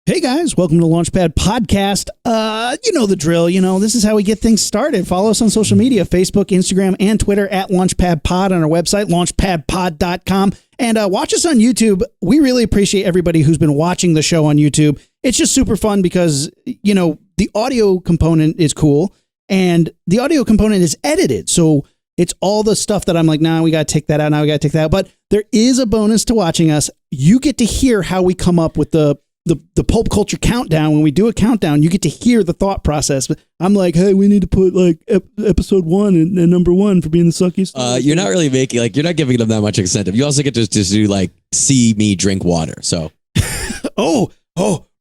Hey guys, welcome to the Launchpad Podcast. You know the drill. This is how we get things started. Follow us on social media, Facebook, Instagram, and Twitter at Launchpad Pod, on our website, launchpadpod.com. And watch us on YouTube. We really appreciate everybody who's been watching the show on YouTube. It's just super fun because, the audio component is cool and the audio component is edited. So it's all the stuff that I'm like, nah, we got to take that out. Now we got to take that out. But there is a bonus to watching us. You get to hear how we come up with the pulp culture countdown. When we do a countdown, you get to hear the thought process. I'm like, hey, we need to put like episode 1 and number 1 for being the suckiest. You're not really making, you're not giving them that much incentive. You also get to just do see me drink water. So, oh,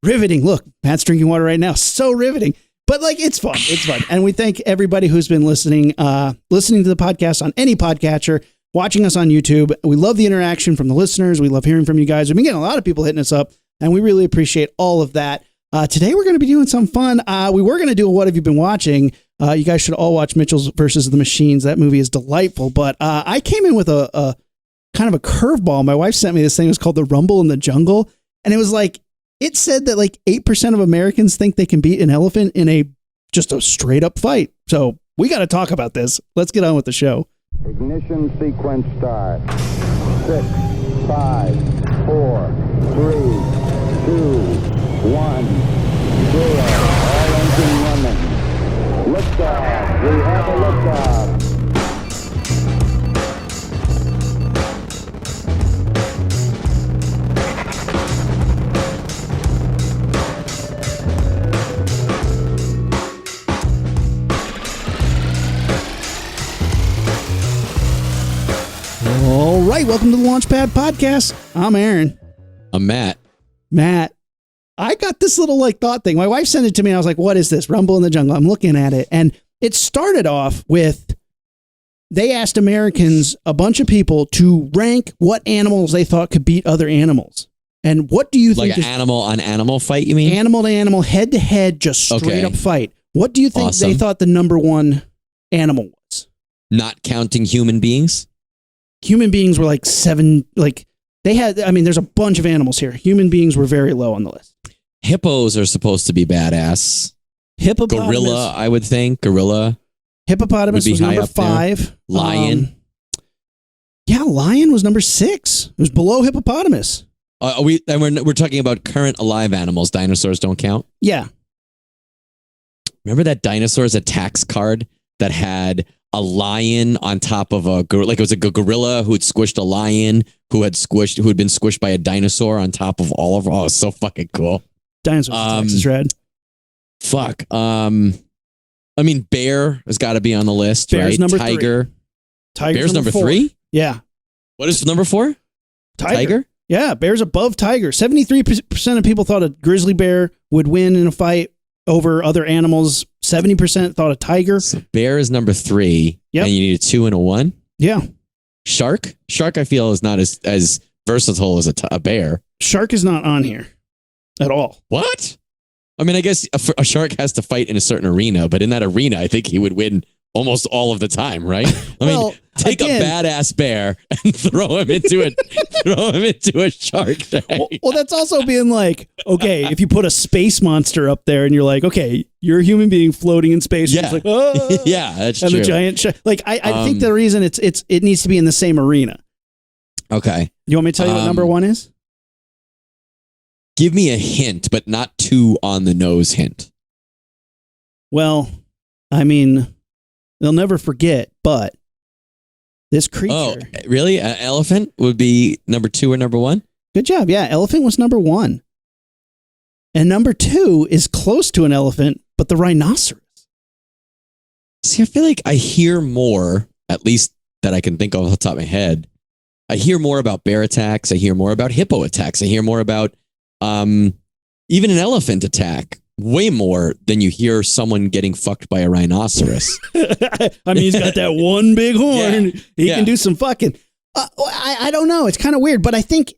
riveting. Look, Matt's drinking water right now. So riveting. But it's fun. It's fun. And we thank everybody who's been listening to the podcast on any podcatcher, watching us on YouTube. We love the interaction from the listeners. We love hearing from you guys. We've been getting a lot of people hitting us up, and we really appreciate all of that. Today, we're going to be doing some fun. We were going to do a What Have You Been Watching? You guys should all watch Mitchell's versus the Machines. That movie is delightful. But I came in with a kind of a curveball. My wife sent me this thing. It was called The Rumble in the Jungle. And it was it said that 8% of Americans think they can beat an elephant in just a straight up fight. So we got to talk about this. Let's get on with the show. Ignition sequence start. 6, 5, 4, 3, 2, 1, 0. All engine running. Liftoff. We have a liftoff. All right, welcome to the Launchpad Podcast. I'm Aaron. I'm Matt. Matt, I got this little thought thing. My wife sent it to me. And I was like, what is this? Rumble in the Jungle. I'm looking at it. And it started off with, they asked Americans, a bunch of people, to rank what animals they thought could beat other animals. And what do you think? Like an animal on animal fight, you mean? Animal to animal, head to head, just straight up fight. What do you think Awesome. they thought the number one animal was? Not counting human beings? Human beings were 7, they had, there's a bunch of animals here. Human beings were very low on the list. Hippos are supposed to be badass. Hippopotamus. Gorilla, I would think. Gorilla. Hippopotamus was number 5. Lion. Lion was number 6. It was below hippopotamus. We're talking about current alive animals. Dinosaurs don't count? Yeah. Remember that Dinosaurs Attacks card that had a lion on top of a gorilla? It was a gorilla who had squished a lion who had been squished by a dinosaur on top of all of. Oh, it's so fucking cool. Dinosaurs Attacks is rad. Fuck. Bear has got to be on the list, Bear's right? number Tiger. 3. Tiger's Bear's number 4. 3? Yeah. What is number 4? Tiger? Yeah, bear's above tiger. 73% of people thought a grizzly bear would win in a fight over other animals. 70% thought a tiger. So bear is number 3. Yep. And you need a 2 and a 1? Yeah. Shark? Shark, I feel, is not as versatile as a bear. Shark is not on here at all. What? I guess a shark has to fight in a certain arena, but in that arena, I think he would win almost all of the time, right? Take a badass bear and throw him into a shark tank. Well, that's also being okay, if you put a space monster up there and you're okay, you're a human being floating in space. Yeah. It's oh. Yeah, that's and true. And the giant shark. I think the reason it needs to be in the same arena. Okay. You want me to tell you what number 1 is? Give me a hint, but not too on the nose hint. Well, they'll never forget, but this creature. Oh, really? An elephant would be number 2 or number 1? Good job. Yeah, elephant was number 1. And number 2 is close to an elephant, but the rhinoceros. See, I feel like I hear more, at least that I can think of off the top of my head. I hear more about bear attacks. I hear more about hippo attacks. I hear more about even an elephant attack. Way more than you hear someone getting fucked by a rhinoceros. He's got that one big horn. Yeah. He can do some fucking. I don't know. It's kind of weird, but I think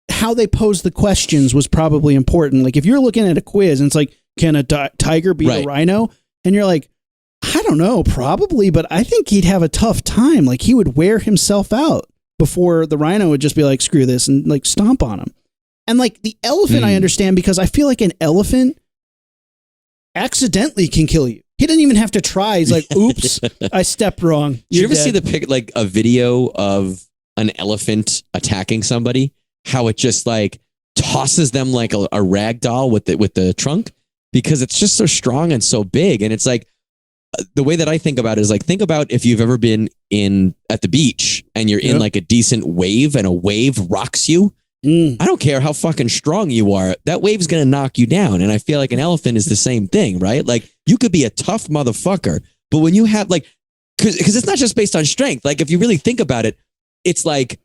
how they posed the questions was probably important. If you're looking at a quiz and it's can a tiger beat a rhino? And you're I don't know, probably, but I think he'd have a tough time. He would wear himself out before the rhino would just be screw this and stomp on him. And like the elephant, I understand because I feel like an elephant accidentally can kill you. He didn't even have to try. He's like, oops, I stepped wrong. Did you ever see like a video of an elephant attacking somebody? How it just like tosses them like a rag doll with the trunk because it's just so strong and so big. And it's like, the way that I think about it is like, think about if you've ever been at the beach and you're in like a decent wave and a wave rocks you. I don't care how fucking strong you are. That wave's going to knock you down. And I feel like an elephant is the same thing, right? Like you could be a tough motherfucker, but when you have like, because it's not just based on strength. Like if you really think about it, it's like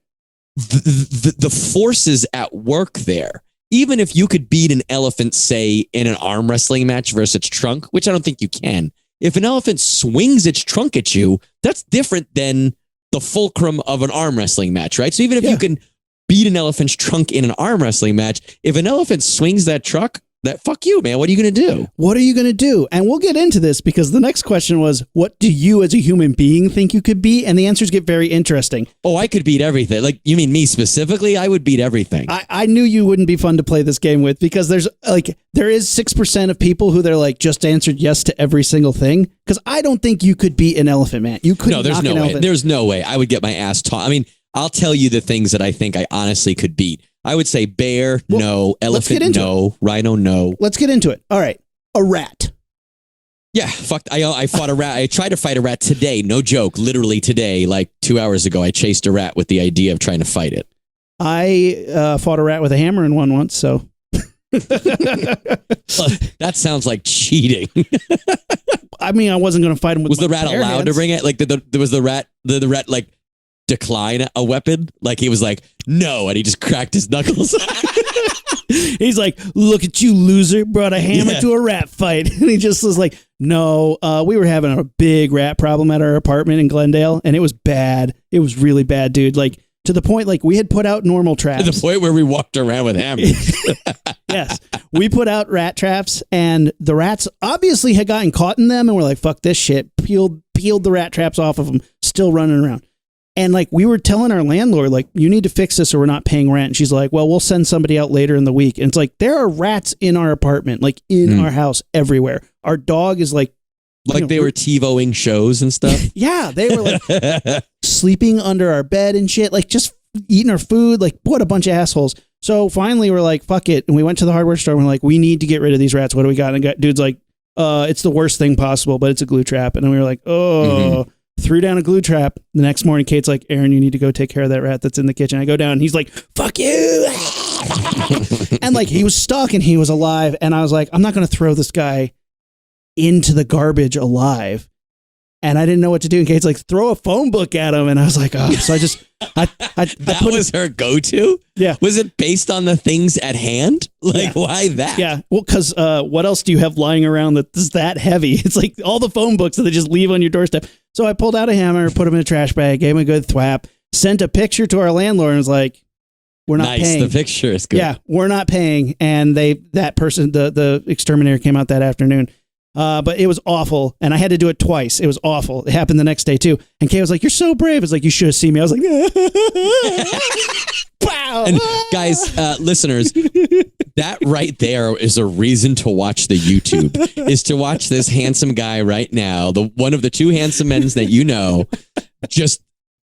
the forces at work there. Even if you could beat an elephant, say in an arm wrestling match versus its trunk, which I don't think you can. If an elephant swings its trunk at you, that's different than the fulcrum of an arm wrestling match, right? So even if you can beat an elephant's trunk in an arm wrestling match, if an elephant swings that truck, that fuck you, man. What are you going to do? What are you going to do? And we'll get into this because the next question was, what do you as a human being think you could beat? And the answers get very interesting. Oh, I could beat everything. Like, you mean me specifically? I would beat everything. I knew you wouldn't be fun to play this game with because there is 6% of people who they're like just answered yes to every single thing. Because I don't think you could beat an elephant, man. You couldn't. No, there's no way. Elephant. There's no way. I would get my ass taught. I mean, I'll tell you the things that I think I honestly could beat. I would say bear, no. Elephant, no. Rhino, no. Let's get into it. All right. A rat. Yeah, fuck. I fought a rat. I tried to fight a rat today. No joke. Literally today, like 2 hours ago, I chased a rat with the idea of trying to fight it. I fought a rat with a hammer in one once, so. That sounds like cheating. I mean, I wasn't going to fight him with Was the rat allowed to bring it? Like, was the rat like decline a weapon? Like he was like, no, and he just cracked his knuckles. He's like, look at you, loser, brought a hammer to a rat fight. And he just was like, no, we were having a big rat problem at our apartment in Glendale, and it was bad. It was really bad, dude. Like, to the point, like, we had put out normal traps. To the point where we walked around with hammers. Yes. We put out rat traps, and the rats obviously had gotten caught in them, and we're like, fuck this shit. Peeled the rat traps off of them, still running around. And like we were telling our landlord, like, you need to fix this or we're not paying rent. And she's like, well, we'll send somebody out later in the week. And it's like, there are rats in our apartment, like in our house everywhere. Our dog is like they were TiVoing shows and stuff. Yeah. They were like sleeping under our bed and shit, like just eating our food. Like, what a bunch of assholes. So finally we're like, fuck it. And we went to the hardware store and we're like, we need to get rid of these rats. What do we got? And dude's like, it's the worst thing possible, but it's a glue trap. And then we were like, threw down a glue trap. The next morning, Kate's like, Aaron, you need to go take care of that rat that's in the kitchen. I go down and he's like, fuck you. And like, he was stuck and he was alive. And I was like, I'm not going to throw this guy into the garbage alive. And I didn't know what to do. And Kate's like, throw a phone book at him. And I was like, oh, so I just, that was her go-to? Yeah. Was it based on the things at hand? Like, why that? Yeah. Well, because what else do you have lying around that's that heavy? It's like all the phone books that they just leave on your doorstep. So I pulled out a hammer, put him in a trash bag, gave him a good thwap, sent a picture to our landlord and was like, we're not paying. The picture is good. Yeah, we're not paying. And that person, the exterminator came out that afternoon. But it was awful. And I had to do it twice. It was awful. It happened the next day too. And Kay was like, you're so brave. It's like, you should have seen me. I was like, wow. And guys, listeners, that right there is a reason to watch the YouTube, is to watch this handsome guy right now, one of the two handsome men that you know, just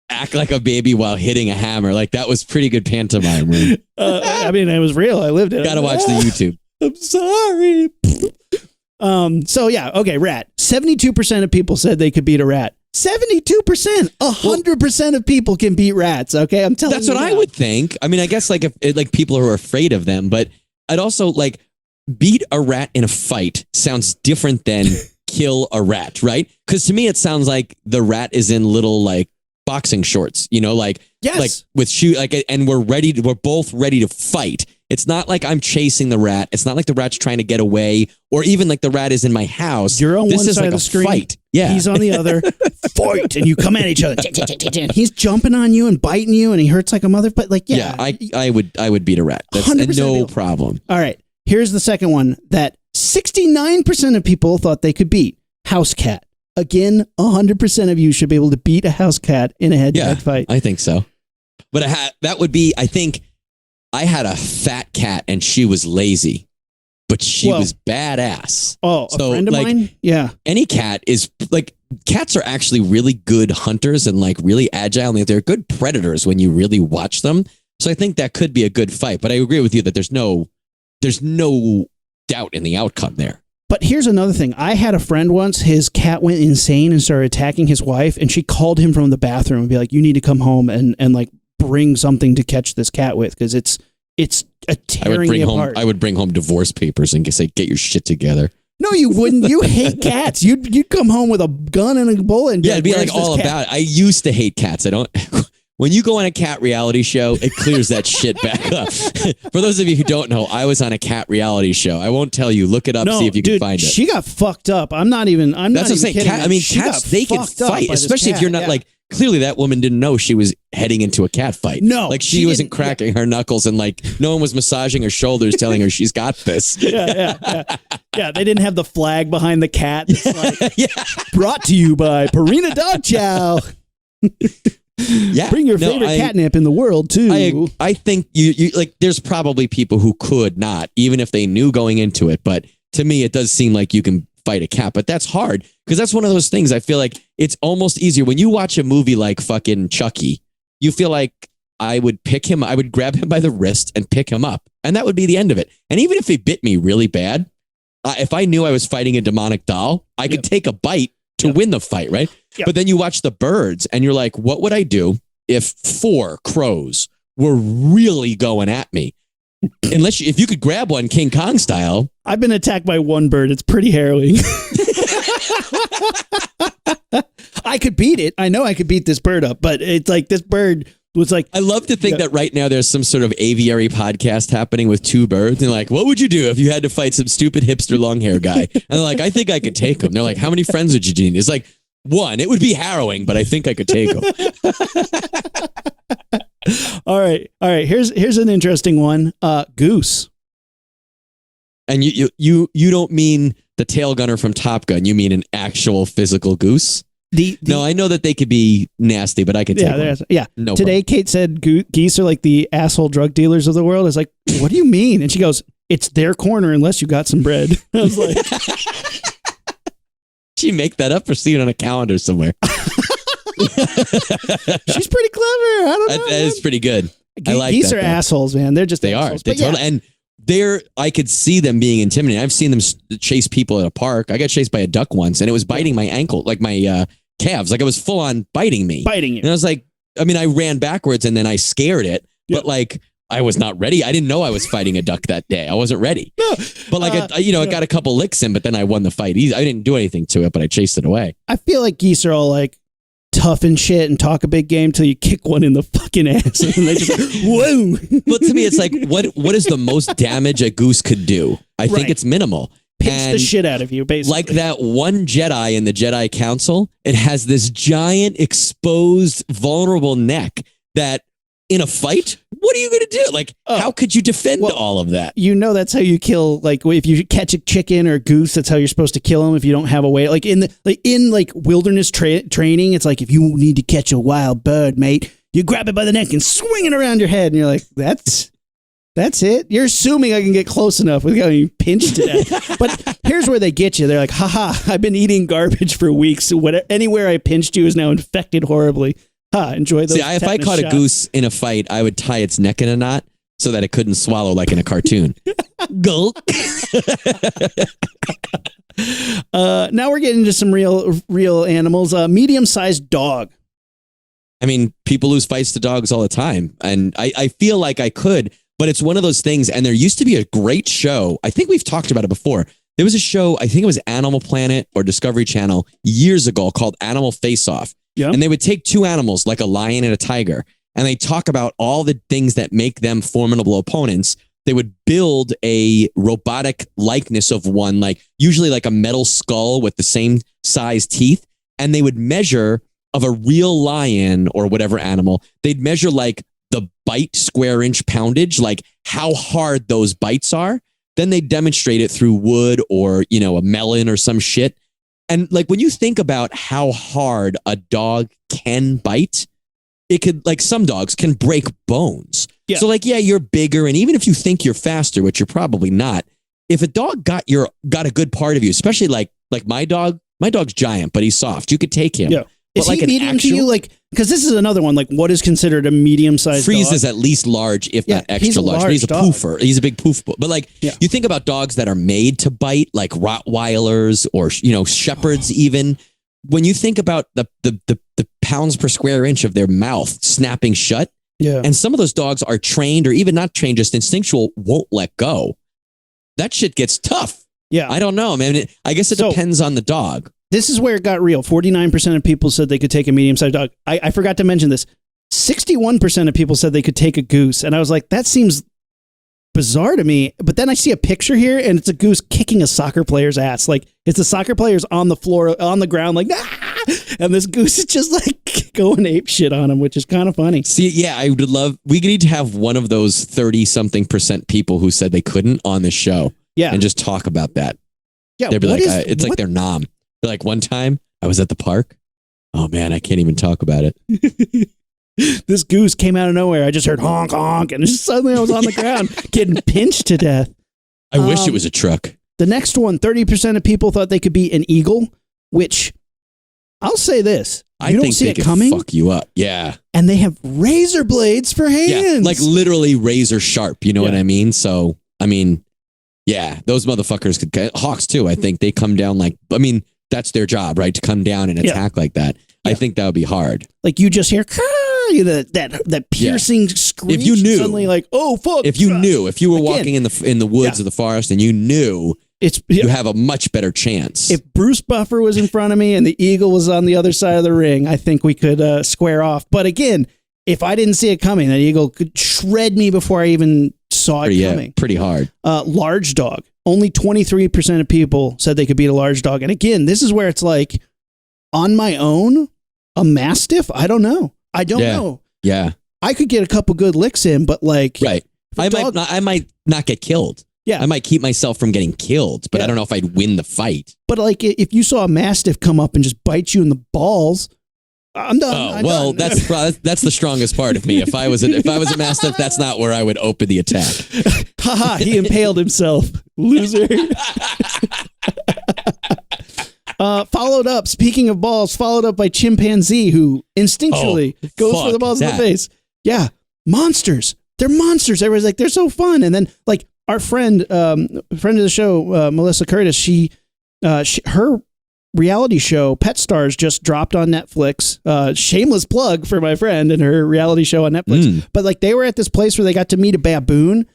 act like a baby while hitting a hammer. Like, that was pretty good pantomime. Right? I mean, it was real. I lived it. Gotta watch the YouTube. I'm sorry. So yeah, okay, rat. 72% of people said they could beat a rat. 72%, 100% of people can beat rats. Okay, I'm telling you. That's what I would think. I mean, I guess like if people are afraid of them, but I'd also like beat a rat in a fight sounds different than kill a rat, right? Because to me, it sounds like the rat is in little like boxing shorts, you know, like like with shoe, like, and we're both ready to fight. It's not like I'm chasing the rat. It's not like the rat's trying to get away, or even like the rat is in my house. You're on this one is side like of the screen. Fight. Yeah. He's on the other. Fight, and you come at each other. He's jumping on you and biting you, and he hurts like a mother. But like, I would beat a rat. That's no problem. All right. Here's the second one that 69% of people thought they could beat: house cat. Again, 100% of you should be able to beat a house cat in a head-to-head fight. I think so. But that would be, I think, I had a fat cat and she was lazy, but she was badass. Oh, so, a friend of mine? Yeah. Any cat is like, cats are actually really good hunters and like really agile. And they're good predators when you really watch them. So I think that could be a good fight. But I agree with you that there's no doubt in the outcome there. But here's another thing. I had a friend once, his cat went insane and started attacking his wife, and she called him from the bathroom and be like, you need to come home and like bring something to catch this cat with, because it's tearing me apart. I would bring home divorce papers and say, get your shit together. No, you wouldn't. You hate cats. You'd come home with a gun and a bullet. And it'd be like all about it. I used to hate cats. I don't... When you go on a cat reality show, it clears that shit back up. For those of you who don't know, I was on a cat reality show. I won't tell you. Look it up, see if you can find it. She got fucked up. That's what I'm saying. Cats, they can fight, especially if you're not like, clearly that woman didn't know she was heading into a cat fight. No. Like she wasn't cracking her knuckles and like no one was massaging her shoulders telling her she's got this. Yeah, they didn't have the flag behind the cat. It's like, brought to you by Purina Dog Chow. Yeah, bring your favorite catnip in the world too. I think you like. There's probably people who could not, even if they knew going into it. But to me, it does seem like you can fight a cat, but that's hard because that's one of those things. I feel like it's almost easier when you watch a movie like fucking Chucky. You feel like I would pick him. I would grab him by the wrist and pick him up, and that would be the end of it. And even if he bit me really bad, if I knew I was fighting a demonic doll, I could take a bite to win the fight, right? Yep. But then you watch the birds and you're like, what would I do if 4 crows were really going at me? If you could grab one King Kong style. I've been attacked by one bird. It's pretty harrowing. I could beat it. I know I could beat this bird up, but it's like this bird was like... I love to think that right now there's some sort of aviary podcast happening with 2 birds. And like, what would you do if you had to fight some stupid hipster long hair guy? And they're like, I think I could take him. They're like, how many friends would you need? It's like, 1. It would be harrowing, but I think I could take him. All right. Here's an interesting one. Goose. And you don't mean the tail gunner from Top Gun. You mean an actual physical goose? No, I know that they could be nasty, but I could take one. Yeah. No Today, problem. Kate said geese are like the asshole drug dealers of the world. It's like, what do you mean? And she goes, it's their corner unless you got some bread. I was like... She make that up or see it on a calendar somewhere? She's pretty clever. I don't know. That is pretty good. I like geese that, are assholes, man. They're just assholes. They totally, and I could see them being intimidating. I've seen them chase people at a park. I got chased by a duck once, and it was biting my ankle, like my calves. Like it was full on biting me. Biting you. And I was like, I ran backwards, and then I scared it. But like, I was not ready. I didn't know I was fighting a duck that day. I wasn't ready. No. But like, I got a couple licks in, but then I won the fight. I didn't do anything to it, but I chased it away. I feel like geese are all like tough and shit and talk a big game till you kick one in the fucking ass. And they just, whoa. But to me, it's like, what is the most damage a goose could do? I think it's minimal. Pinch the shit out of you, basically. Like that one Jedi in the Jedi Council, it has this giant, exposed, vulnerable neck that in a fight, what are you going to do? Like, how could you defend all of that? You know, that's how you kill. Like, if you catch a chicken or a goose, that's how you're supposed to kill them. If you don't have a way, like in wilderness training, it's like if you need to catch a wild bird, mate, you grab it by the neck and swing it around your head, and you're like, that's it. You're assuming I can get close enough without getting pinched to death. But here's where they get you. They're like, haha, I've been eating garbage for weeks. So anywhere I pinched you is now infected horribly. Enjoy those. See, if I caught a goose in a fight, I would tie its neck in a knot so that it couldn't swallow like in a cartoon. Gulp. Now we're getting into some real animals. Medium-sized dog. I mean, people lose fights to dogs all the time. And I feel like I could, but it's one of those things. And there used to be a great show. I think we've talked about it before. There was a show, I think it was Animal Planet or Discovery Channel years ago called Animal Face Off. Yeah. And they would take 2 animals like a lion and a tiger, and they talk about all the things that make them formidable opponents. They would build a robotic likeness of one, like usually like a metal skull with the same size teeth. And they would measure of a real lion or whatever animal. They'd measure like the bite square inch poundage, like how hard those bites are. Then they demonstrate it through wood or, a melon or some shit. And like when you think about how hard a dog can bite, it could, like some dogs can break bones. Yeah. So like, yeah, you're bigger. And even if you think you're faster, which you're probably not, if a dog got a good part of you, especially like my dog's giant, but he's soft. You could take him. Yeah. But Is like he an medium to actual- you? Like, because this is another one. Like, what is considered a medium-sized Freeze dog? is at least large, if Yeah, not extra he's a large. large He's a dog. poofer. He's a big poof. But like, Yeah. you think about dogs that are made to bite, like Rottweilers or shepherds. Even when you think about the pounds per square inch of their mouth snapping shut, Yeah. and some of those dogs are trained or even not trained, just instinctual, won't let go. That shit gets tough. Yeah. I don't know, man. I guess it So- depends on the dog. This is where it got real. 49% of people said they could take a medium-sized dog. I forgot to mention this. 61% of people said they could take a goose. And I was like, that seems bizarre to me. But then I see a picture here, and it's a goose kicking a soccer player's ass. Like, it's the soccer player's on the floor, on the ground, like, ah! And this goose is just like going ape shit on him, which is kind of funny. See, yeah, I would love, we need to have one of those 30-something% people who said they couldn't on this show. Yeah. And just talk about that. Yeah. They'd be what like, is- it's like what- their nom. They're like, one time I was at the park. Oh man, I can't even talk about it. This goose came out of nowhere. I just heard honk, honk, and just suddenly I was on the ground getting pinched to death. I wish it was a truck. The next one, 30% of people thought they could be an eagle, which I'll say this. I You don't think see they it could coming, fuck you up. Yeah. and they have razor blades for hands. Yeah. Like literally razor sharp. You know what Yeah. I mean? So, I mean, yeah, those motherfuckers could get hawks too. I think they come down like, I mean, that's their job, right? To come down and Yeah. attack like that. I Yeah. think that would be hard. Like you just hear that piercing screech. If you knew- suddenly like, oh fuck. If you knew, if you were Again, walking in the woods yeah. of the forest and you knew, it's you have a much better chance. if Bruce Buffer was in front of me and the eagle was on the other side of the ring, I think we could square off. But again, if I didn't see it coming, that eagle could shred me before I even saw it coming. pretty hard. Large dog. Only 23% of people said they could beat a large dog. And again, this is where it's like, on my own, a mastiff? I don't know. I don't know. Yeah. I could get a couple good licks in, but like, Right. if a I dog- might not get killed. Yeah. I might keep myself from getting killed, but Yeah. I don't know if I'd win the fight. But like, if you saw a mastiff come up and just bite you in the balls, I'm done. Oh I'm well, done. that's the strongest part of me. If I was a mastiff, that's not where I would open the attack. Haha, he impaled himself. Loser. Followed up, speaking of balls, followed up by chimpanzee, who instinctually goes for the fuck balls in the that. face. Yeah, monsters. They're monsters. Everybody's like, they're so fun. And then like our friend of the show, Melissa Curtis, she her reality show Pet Stars just dropped on Netflix. Shameless plug for my friend and her reality show on Netflix. But like they were at this place where they got to meet a baboon,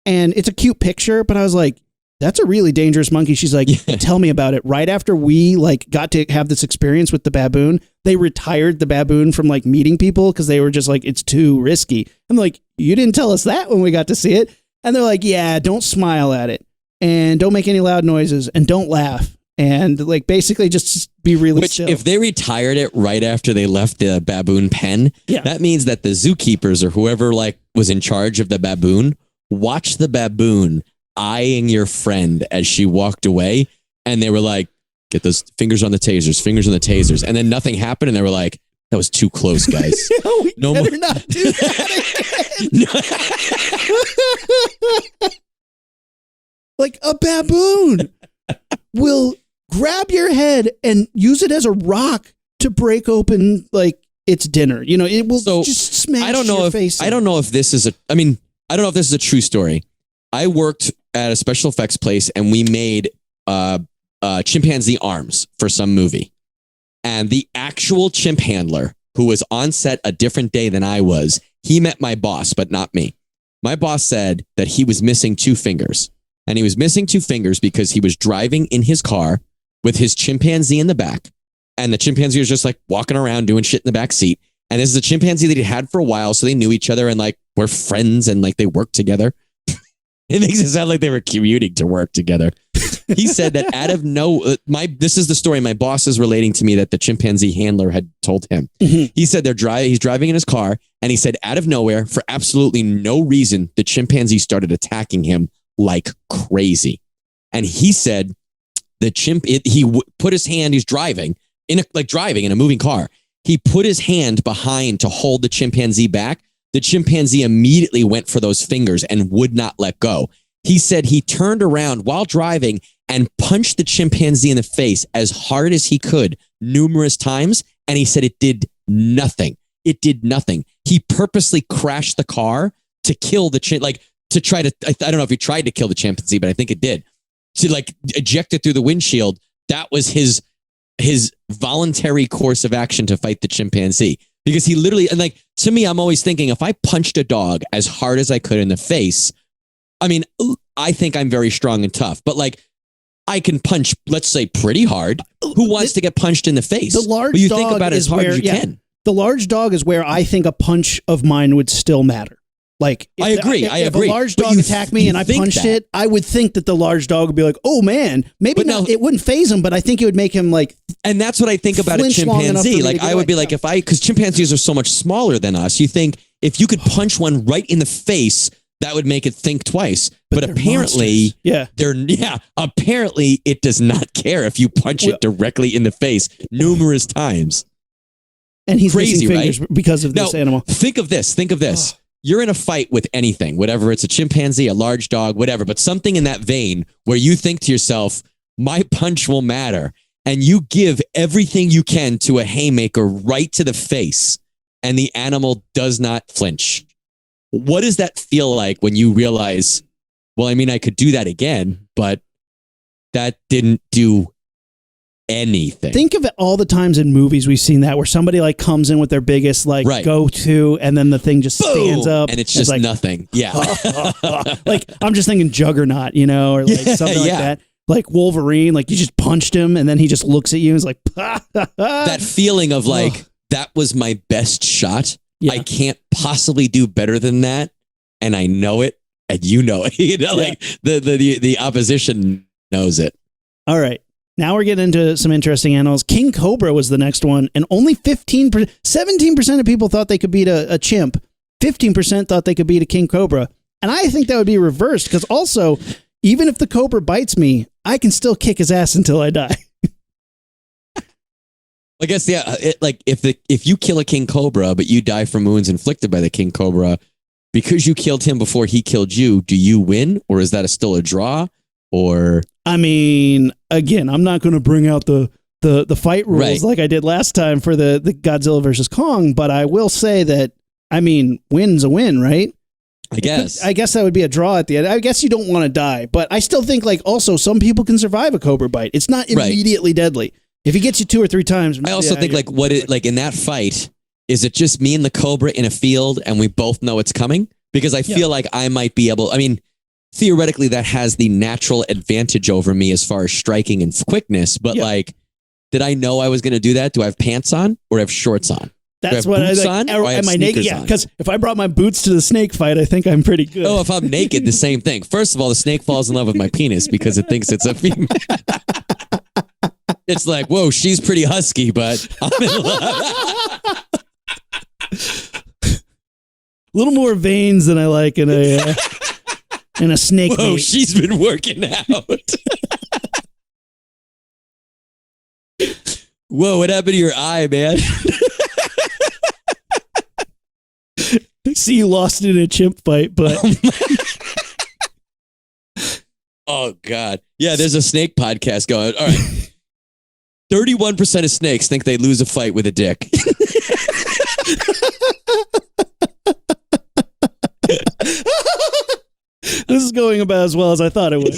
and it's a cute picture. But I was like, that's a really dangerous monkey. She's like, tell me about it. Right after we like got to have this experience with the baboon, they retired the baboon from like meeting people because they were just like, it's too risky. I'm like, you didn't tell us that when we got to see it. And they're like, yeah, don't smile at it and don't make any loud noises and don't laugh. And like basically just be really Which, still. if they retired it right after they left the baboon pen, Yeah. that means that the zookeepers or whoever like was in charge of the baboon watched the baboon eyeing your friend as she walked away, and they were like, "Get those fingers on the tasers," and then nothing happened, and they were like, "That was too close, guys." we No better more- not do that again. Like a baboon will grab your head and use it as a rock to break open like its dinner. You know, it will So, just smash I don't know your if face. I don't know if this is a. I mean, I don't know if this is a true story. I worked at a special effects place, and we made chimpanzee arms for some movie. And the actual chimp handler, who was on set a different day than I was, he met my boss, but not me. My boss said that he was missing 2 fingers. And he was missing 2 fingers because he was driving in his car with his chimpanzee in the back. And the chimpanzee was just like walking around doing shit in the back seat. And this is a chimpanzee that he had for a while. So they knew each other and like were friends and like they worked together. It makes it sound like they were commuting to work together. He said that out of this is the story my boss is relating to me that the chimpanzee handler had told him. Mhm. He said he's driving in his car, and he said out of nowhere, for absolutely no reason, the chimpanzee started attacking him like crazy. And he said the chimp, put his hand, he's driving in a moving car. he put his hand behind to hold the chimpanzee back. The chimpanzee immediately went for those fingers and would not let go. He said he turned around while driving and punched the chimpanzee in the face as hard as he could numerous times. And he said it did nothing. It did nothing. He purposely crashed the car to kill the to try to, I don't know if he tried to kill the chimpanzee, but I think it did. To like eject it through the windshield. That was his voluntary course of action to fight the chimpanzee. Because he literally, and like, to me, I'm always thinking, if I punched a dog as hard as I could in the face, I mean, I think I'm very strong and tough, but like, I can punch, let's say, pretty hard. Who wants to get punched in the face? The large but you dog think about it as hard as you can. The large dog is where I think a punch of mine would still matter. Like, I agree. If a large dog attacked me and I punched it, I would think that the large dog would be like, "Oh man, maybe not." It wouldn't phase him, but I think it would make him like. And that's what I think about a chimpanzee. Like, I would be like, because chimpanzees are so much smaller than us. You think if you could punch one right in the face, that would make it think twice. But apparently, apparently it does not care if you punch it directly in the face numerous times. And he's crazy, missing fingers right? because of this animal. Think of this. You're in a fight with anything, whatever it's a chimpanzee, a large dog, whatever, but something in that vein where you think to yourself, my punch will matter. And you give everything you can to a haymaker right to the face, and the animal does not flinch. What does that feel like when you realize, well, I mean, I could do that again, but that didn't do anything. Think of it all the times in movies we've seen that where somebody like comes in with their biggest like go-to and then the thing just stands up and it's just like, nothing. Yeah. Like I'm just thinking Juggernaut, you know, or like something like that. Like Wolverine, like you just punched him and then he just looks at you and is like, that feeling of like, that was my best shot. Yeah. I can't possibly do better than that. And I know it and you know it. You know, like the opposition knows it. All right. Now we're getting into some interesting animals. King Cobra was the next one, and only 17% of people thought they could beat a chimp. 15% thought they could beat a king cobra. And I think that would be reversed, because also, even if the cobra bites me, I can still kick his ass until I die. I guess, if you kill a king cobra, but you die from wounds inflicted by the king cobra, because you killed him before he killed you, do you win? Or is that still a draw? Or... I mean, again, I'm not going to bring out the fight rules like I did last time for the Godzilla versus Kong, but I will say that, I mean, win's a win, right? I guess that would be a draw at the end. I guess you don't want to die, but I still think like also some people can survive a cobra bite. It's not immediately deadly. If he gets you 2 or 3 times. I also think like in that fight, is it just me and the cobra in a field and we both know it's coming? Because I feel like I might be able, I mean, theoretically, that has the natural advantage over me as far as striking and quickness. But like, did I know I was going to do that? Do I have pants on or have shorts on? That's what I like. Am I naked? Yeah, because if I brought my boots to the snake fight, I think I'm pretty good. Oh, if I'm naked, the same thing. First of all, the snake falls in love with my penis because it thinks it's a female. It's like, whoa, she's pretty husky, but I'm in love. A little more veins than I like in a. And a snake. Whoa, she's been working out. Whoa, what happened to your eye, man? I see you lost it in a chimp fight, but... Oh, God. Yeah, there's a snake podcast going. All right. 31% of snakes think they lose a fight with a dick. This is going about as well as I thought it would.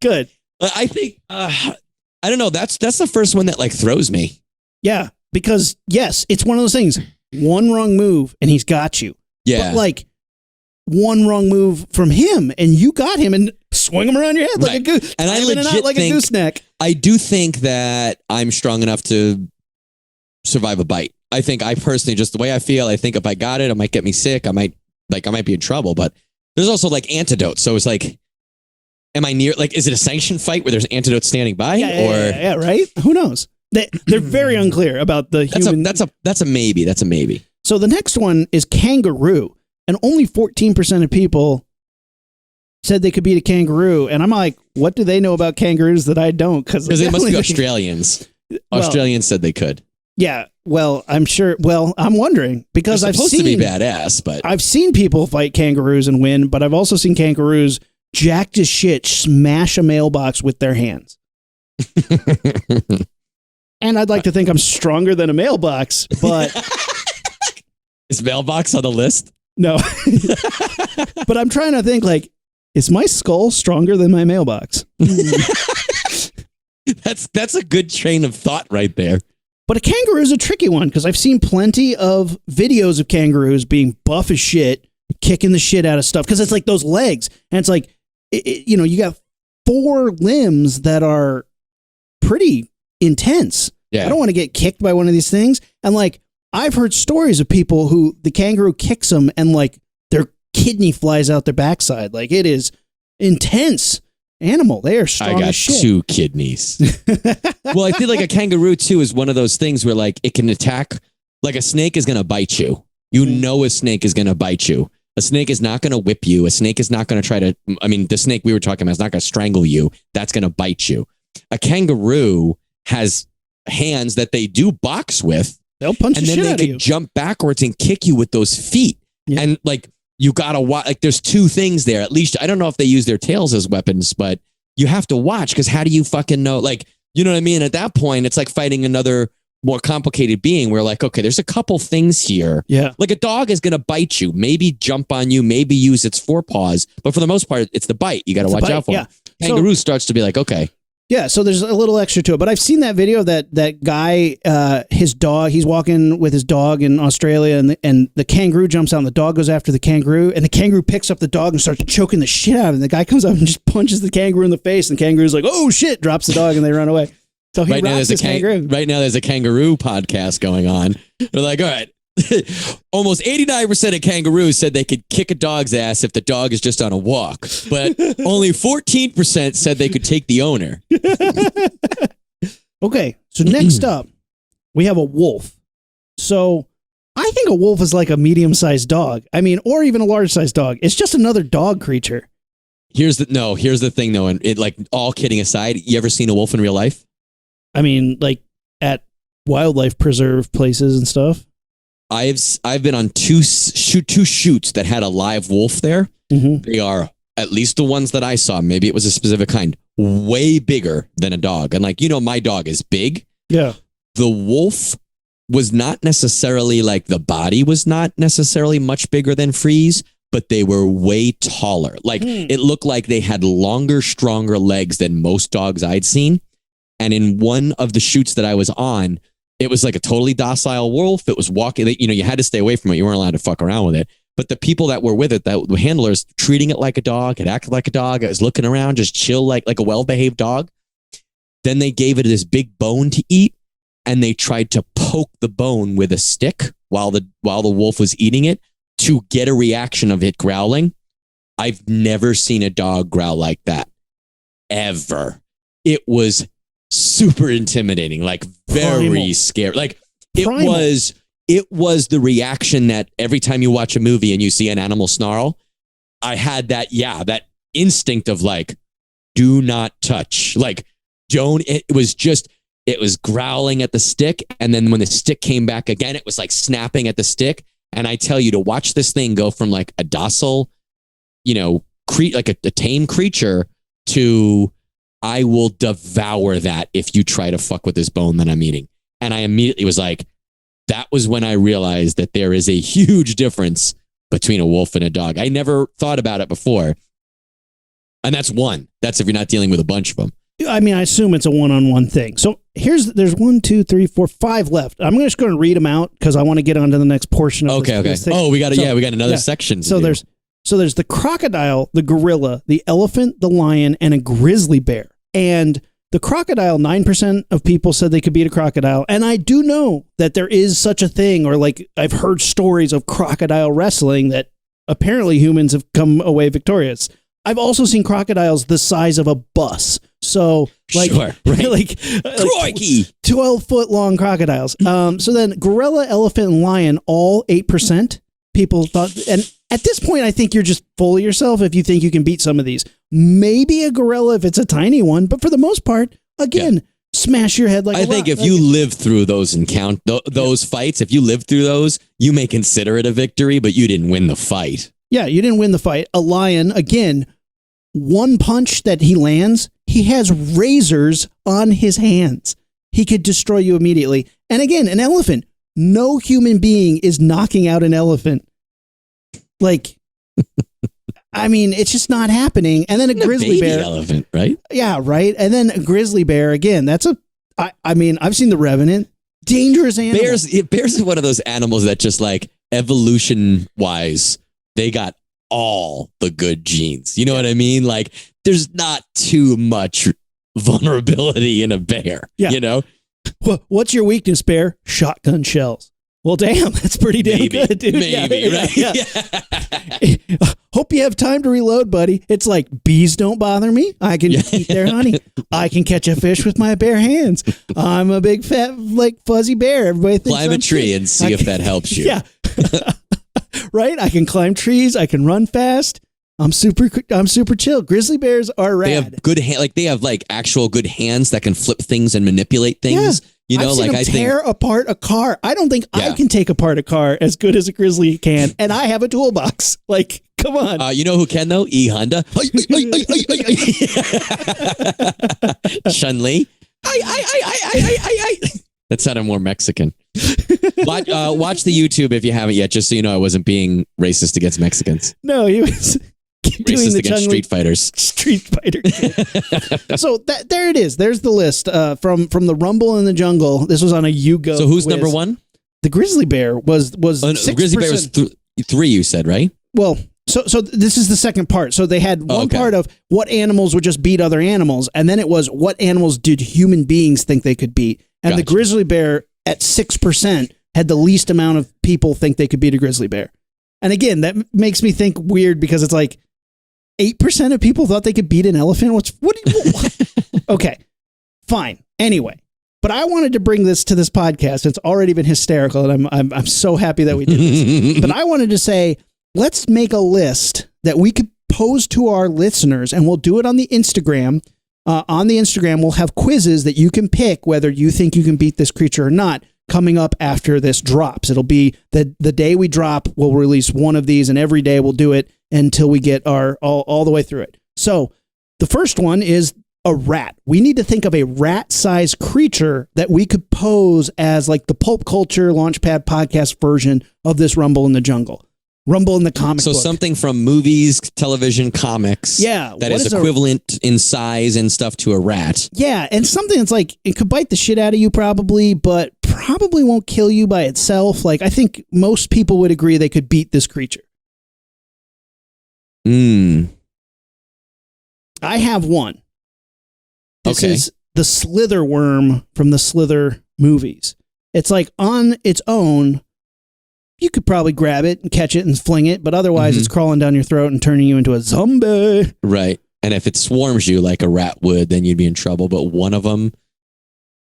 Good. I think, I don't know. That's the first one that like throws me. Yeah, because yes, it's one of those things. One wrong move and he's got you. Yeah. But like one wrong move from him and you got him and swing him around your head like a goose. And I legit like a gooseneck. I do think that I'm strong enough to survive a bite. I think I personally, just the way I feel, I think if I got it, it might get me sick. I might be in trouble, but there's also like antidotes. So it's like, am I near, like, is it a sanctioned fight where there's antidotes standing by? Yeah, right? Who knows? They're very unclear about the human. That's a maybe. That's a maybe. So the next one is kangaroo. And only 14% of people said they could beat a kangaroo. And I'm like, what do they know about kangaroos that I don't? Because they must be Australians. Australians said they could. Yeah. Well, I'm sure. Well, I'm wondering because They're I've supposed seen to be badass, but I've seen people fight kangaroos and win, but I've also seen kangaroos jacked as shit smash a mailbox with their hands. And I'd like to think I'm stronger than a mailbox, but is mailbox on the list? no. But I'm trying to think like, is my skull stronger than my mailbox? That's a good train of thought right there. But a kangaroo is a tricky one because I've seen plenty of videos of kangaroos being buff as shit, kicking the shit out of stuff because it's like those legs. And it's like, you got 4 limbs that are pretty intense. Yeah. I don't want to get kicked by one of these things. And like, I've heard stories of people who the kangaroo kicks them and like their kidney flies out their backside. Like it is intense. Animal, they are strong I got as shit. 2 kidneys. Well, I feel like a kangaroo too is one of those things where like it can attack. Like a snake is going to bite you. You know a snake is going to bite you. A snake is not going to whip you. A snake is not going to try to. I mean, the snake we were talking about is not going to strangle you. That's going to bite you. A kangaroo has hands that they do box with. They'll punch and the then shit they out of can you. jump backwards and kick you with those feet. Yeah. And like. You gotta watch. Like, there's 2 things there. At least I don't know if they use their tails as weapons, but you have to watch because how do you fucking know? Like, you know what I mean? At that point, it's like fighting another more complicated being. Where like, okay, there's a couple things here. Yeah, like a dog is gonna bite you, maybe jump on you, maybe use its forepaws, but for the most part, it's the bite. You got to watch out for. Yeah. Kangaroo starts to be like, okay. Yeah, so there's a little extra to it. But I've seen that video that guy, his dog, he's walking with his dog in Australia and the kangaroo jumps out and the dog goes after the kangaroo and the kangaroo picks up the dog and starts choking the shit out of him. The guy comes up and just punches the kangaroo in the face and the kangaroo's like, oh shit, drops the dog and they run away. So he Right now, rocks his kangaroo. right now, there's a kangaroo podcast going on. They're like, all right. Almost 89% of kangaroos said they could kick a dog's ass if the dog is just on a walk, but only 14% said they could take the owner. Okay, so next up, we have a wolf. So I think a wolf is like a medium-sized dog. I mean, or even a large-sized dog. It's just another dog creature. Here's the thing though, and it like all kidding aside, you ever seen a wolf in real life? I mean, like at wildlife preserve places and stuff. I've been on two shoots that had a live wolf there. Mm-hmm. They are, at least the ones that I saw, maybe it was a specific kind, way bigger than a dog. And like, my dog is big. Yeah. The wolf was not necessarily like the body was not necessarily much bigger than Freeze, but they were way taller. Like it looked like they had longer, stronger legs than most dogs I'd seen. And in one of the shoots that I was on, it was like a totally docile wolf. It was walking, you had to stay away from it. You weren't allowed to fuck around with it. But the people that were with it, the handlers, treating it like a dog, it acted like a dog. It was looking around, just chill like a well-behaved dog. Then they gave it this big bone to eat, and they tried to poke the bone with a stick while the wolf was eating it to get a reaction of it growling. I've never seen a dog growl like that, ever. It was super intimidating, like very Primal. scary. Like Primal. it was the reaction that every time you watch a movie and you see an animal snarl, I had that instinct of like, do not touch. Like, it was growling at the stick. And then when the stick came back again, it was like snapping at the stick. And I tell you, to watch this thing go from like a docile, like a tame creature to I will devour that if you try to fuck with this bone that I'm eating. And I immediately was like, that was when I realized that there is a huge difference between a wolf and a dog. I never thought about it before. And that's one. That's if you're not dealing with a bunch of them. I mean, I assume it's a one-on-one thing. So there's 1, 2, 3, 4, 5 left. I'm just going to read them out because I want to get on to the next portion of this thing. Oh, we got another section. So there's the crocodile, the gorilla, the elephant, the lion, and a grizzly bear. And the crocodile, 9% of people said they could beat a crocodile. And I do know that there is such a thing, or like I've heard stories of crocodile wrestling that apparently humans have come away victorious. I've also seen crocodiles the size of a bus. So like, sure, right. like 12-foot long crocodiles. So then gorilla, elephant, and lion, all 8%. People thought, and at this point, I think you're just full of yourself if you think you can beat some of these. Maybe a gorilla if it's a tiny one, but for the most part, again, smash your head like I think if you live through those those fights, if you live through those, you may consider it a victory, but you didn't win the fight. Yeah, you didn't win the fight. A lion, again, one punch that he lands, he has razors on his hands. He could destroy you immediately. And again, an elephant. No human being is knocking out an elephant. Like, I mean, it's just not happening. And then a grizzly bear. Elephant, right? Yeah, right. And then a grizzly bear, again, I mean, I've seen The Revenant. Dangerous animal. Bears are one of those animals that just like evolution-wise, they got all the good genes. You know what I mean? Like, there's not too much vulnerability in a bear, you know? What's your weakness, bear? Shotgun shells. Well, damn, that's pretty damn good, dude. Maybe, right? Yeah. Hope you have time to reload, buddy. It's like, bees don't bother me. I can eat their honey. I can catch a fish with my bare hands. I'm a big, fat, like, fuzzy bear. Everybody thinks climb a tree and see if that helps you. Yeah. Right? I can climb trees. I can run fast. I'm super chill. Grizzly bears are rad. They have good they have like actual good hands that can flip things and manipulate things. Yeah. You know, I've seen them tear apart a car. I don't think I can take apart a car as good as a grizzly can, and I have a toolbox. Like, come on. You know who can though? E Honda. Chun-Li. That sounded more Mexican. Watch the YouTube if you haven't yet, just so you know I wasn't being racist against Mexicans. No, he was racist against Street Fighters. Street Fighter. So there it is. There's the list from the Rumble in the Jungle. This was on a YouGo. So who's quiz. number one? The grizzly bear was 6%. The grizzly bear was 3. You said, right? Well, so this is the second part. So they had one part of what animals would just beat other animals, and then it was what animals did human beings think they could beat. And the grizzly bear at 6% had the least amount of people think they could beat a grizzly bear. And again, that makes me think weird because it's like 8% of people thought they could beat an elephant. Okay, fine. Anyway, but I wanted to bring this to this podcast. It's already been hysterical, and I'm so happy that we did this. But I wanted to say, let's make a list that we could pose to our listeners, and we'll do it on the Instagram. On the Instagram, we'll have quizzes that you can pick whether you think you can beat this creature or not coming up after this drops. It'll be the day we drop, we'll release one of these, and every day we'll do it until we get all the way through it. So the first one is a rat. We need to think of a rat-sized creature that we could pose as like the Pulp Culture Launchpad podcast version of this Rumble in the Jungle. Rumble in the comic book. So something from movies, television, comics. Yeah. That is equivalent in size and stuff to a rat. Yeah. And something that's like, it could bite the shit out of you probably, but probably won't kill you by itself. Like, I think most people would agree they could beat this creature. I have one. This is the Slither worm from the Slither movies. It's like on its own, you could probably grab it and catch it and fling it, but otherwise it's crawling down your throat and turning you into a zombie. Right. And if it swarms you like a rat would, then you'd be in trouble. But one of them,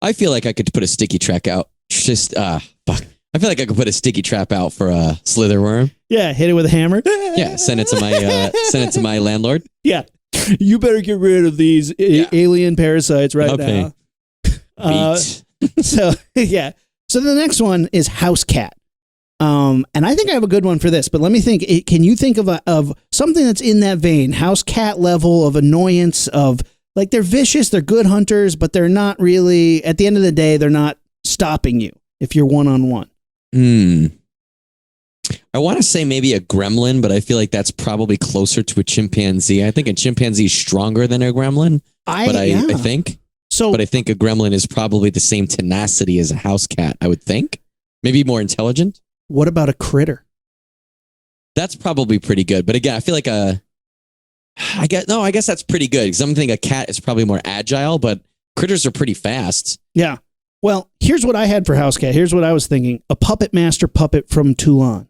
I feel like I could put a sticky trap out. I feel like I could put a sticky trap out for a slither worm. Yeah, hit it with a hammer. Yeah, send it to my landlord. Yeah. You better get rid of these alien parasites now. So the next one is house cat. And I think I have a good one for this, but let me think. Can you think of something that's in that vein? House cat level of annoyance, of like, they're vicious, they're good hunters, but they're not really, at the end of the day, they're not stopping you if you're one-on-one. I want to say maybe a gremlin, but I feel like that's probably closer to a chimpanzee. I think a chimpanzee is stronger than a gremlin, I think. But I think a gremlin is probably the same tenacity as a house cat, I would think. Maybe more intelligent. What about a critter? That's probably pretty good. But again, I feel like I guess that's pretty good. Because I'm thinking a cat is probably more agile, but critters are pretty fast. Yeah. Well, here's what I had for house cat. Here's what I was thinking. A Puppet Master puppet from Toulon,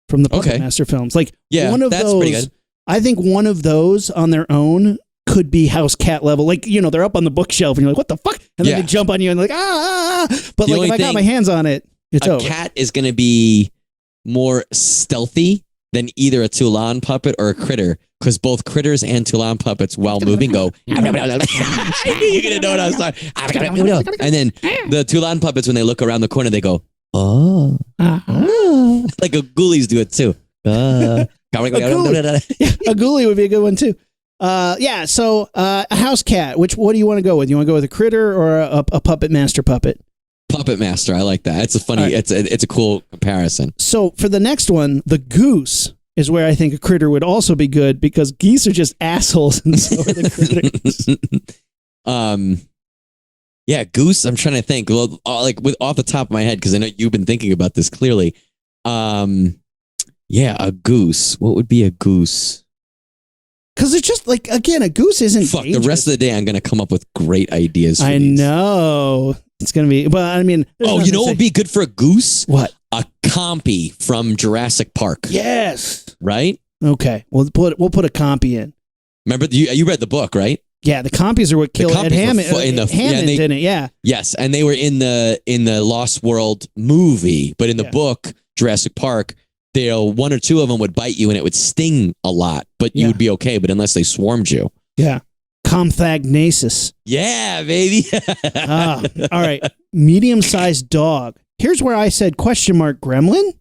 from the Puppet Master films. Like, one of those, pretty good. I think one of those on their own could be house cat level. Like, they're up on the bookshelf and you're like, what the fuck? And then they jump on you and like, But like, if I got my hands on it, it's over. A cat is going to be more stealthy than either a Toulon puppet or a critter, because both critters and Toulon puppets, while moving, go. I knew you gonna know what I was talking. And then the Toulon puppets, when they look around the corner, they go, oh, like a ghoulies do it too. A ghoulie would be a good one too. Yeah. So a house cat. What do you want to go with? You want to go with a critter or a puppet master puppet? Puppet master. I like that. It's a funny. Right. It's a cool comparison. So for the next one, the goose is where I think a critter would also be good, because geese are just assholes, and so are the critters. Yeah, goose. I'm trying to think. Well, like off the top of my head, because I know you've been thinking about this clearly. Yeah, a goose. What would be a goose? Because it's just like, again, a goose isn't dangerous. The rest of the day I'm going to come up with great ideas for these. know. It's going to be, but I mean. Oh, you know what would be good for a goose? What? A compy from Jurassic Park. Yes. Right? Okay. We'll put a compy in. Remember, you read the book, right? Yeah, the compies are what killed Ed Hammond. Hammond didn't it? Yeah. Yes, and they were in the Lost World movie, but in the book, Jurassic Park, one or two of them would bite you and it would sting a lot, but you would be okay. But unless they swarmed you. Yeah. Comphagnasis. Yeah, baby. All right. Medium-sized dog. Here's where I said question mark gremlin,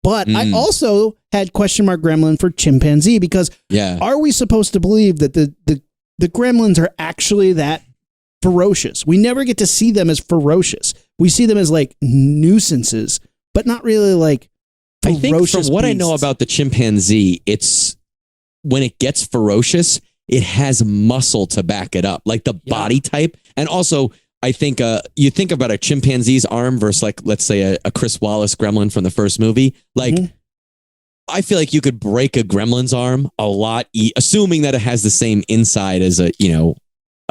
but I also had question mark gremlin for chimpanzee, because are we supposed to believe that the gremlins are actually that ferocious? We never get to see them as ferocious. We see them as like nuisances, but not really like ferocious. I think from what I know about the chimpanzee, it's when it gets ferocious, it has muscle to back it up, like the body type. And also, I think you think about a chimpanzee's arm versus, like, let's say a Chris Wallace gremlin from the first movie. Like, I feel like you could break a gremlin's arm a lot, assuming that it has the same inside as a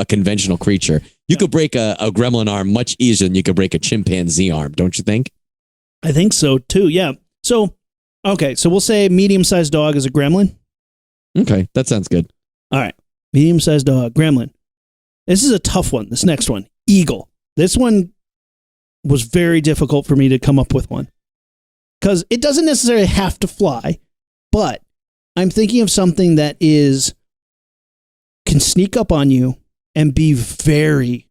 conventional creature. You could break a gremlin arm much easier than you could break a chimpanzee arm, don't you think? I think so too. Yeah. So, okay. So we'll say medium-sized dog is a gremlin. Okay. That sounds good. All right. Medium-sized dog, gremlin. This is a tough one. This next one, eagle. This one was very difficult for me to come up with one, because it doesn't necessarily have to fly, but I'm thinking of something that can sneak up on you and be very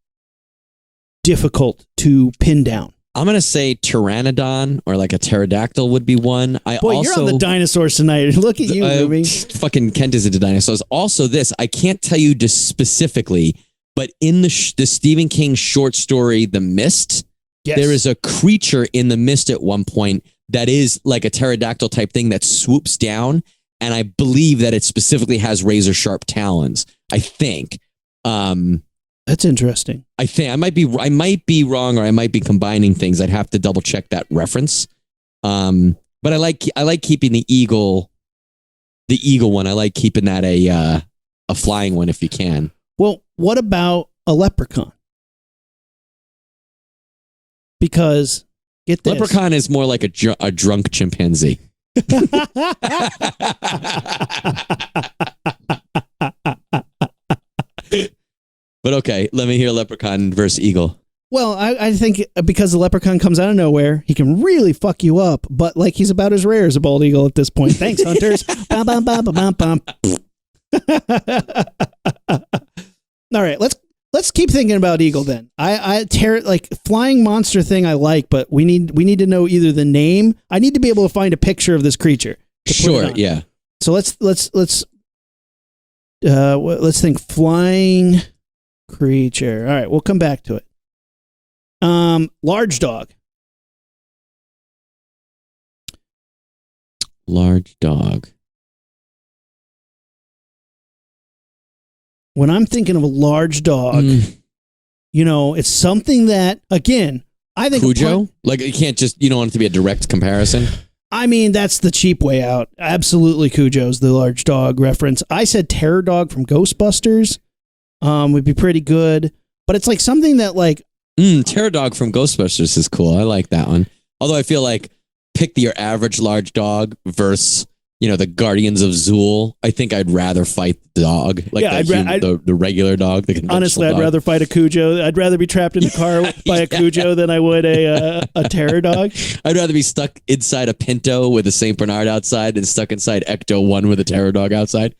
difficult to pin down. I'm going to say pteranodon or like a pterodactyl would be one. You're on the dinosaurs tonight. Look at you, Ruby. Fucking Kent is into dinosaurs. Also this, I can't tell you just specifically, but in the Stephen King short story, The Mist, there is a creature in the mist at one point that is like a pterodactyl type thing that swoops down. And I believe that it specifically has razor sharp talons. I think. That's interesting. I think I might be wrong, or I might be combining things. I'd have to double check that reference. But I like keeping the eagle one. I like keeping that a flying one if you can. Well, what about a leprechaun? Because get this, leprechaun is more like a drunk chimpanzee. But okay, let me hear leprechaun versus eagle. Well, I think because the leprechaun comes out of nowhere, he can really fuck you up, but like he's about as rare as a bald eagle at this point. Thanks, hunters. Bum, bum, bum, bum, bum. All right, let's keep thinking about eagle then. I like flying monster thing I like, but we need to know either the name. I need to be able to find a picture of this creature. Sure, yeah. So let's think flying creature. All right, we'll come back to it. Large dog. Large dog. When I'm thinking of a large dog, it's something that, again, I think Cujo? Like, you don't want it to be a direct comparison. I mean, that's the cheap way out. Absolutely, Cujo's the large dog reference. I said Terror Dog from Ghostbusters would be pretty good, but it's like something that like Terror Dog from Ghostbusters is cool. I like that one. Although I feel like pick your average large dog versus the Guardians of Zool. I think I'd rather fight the dog, like the regular dog. Honestly, I'd rather fight a Cujo. I'd rather be trapped in a car by a Cujo than I would a terror dog. I'd rather be stuck inside a Pinto with a Saint Bernard outside than stuck inside Ecto 1 with a terror dog outside.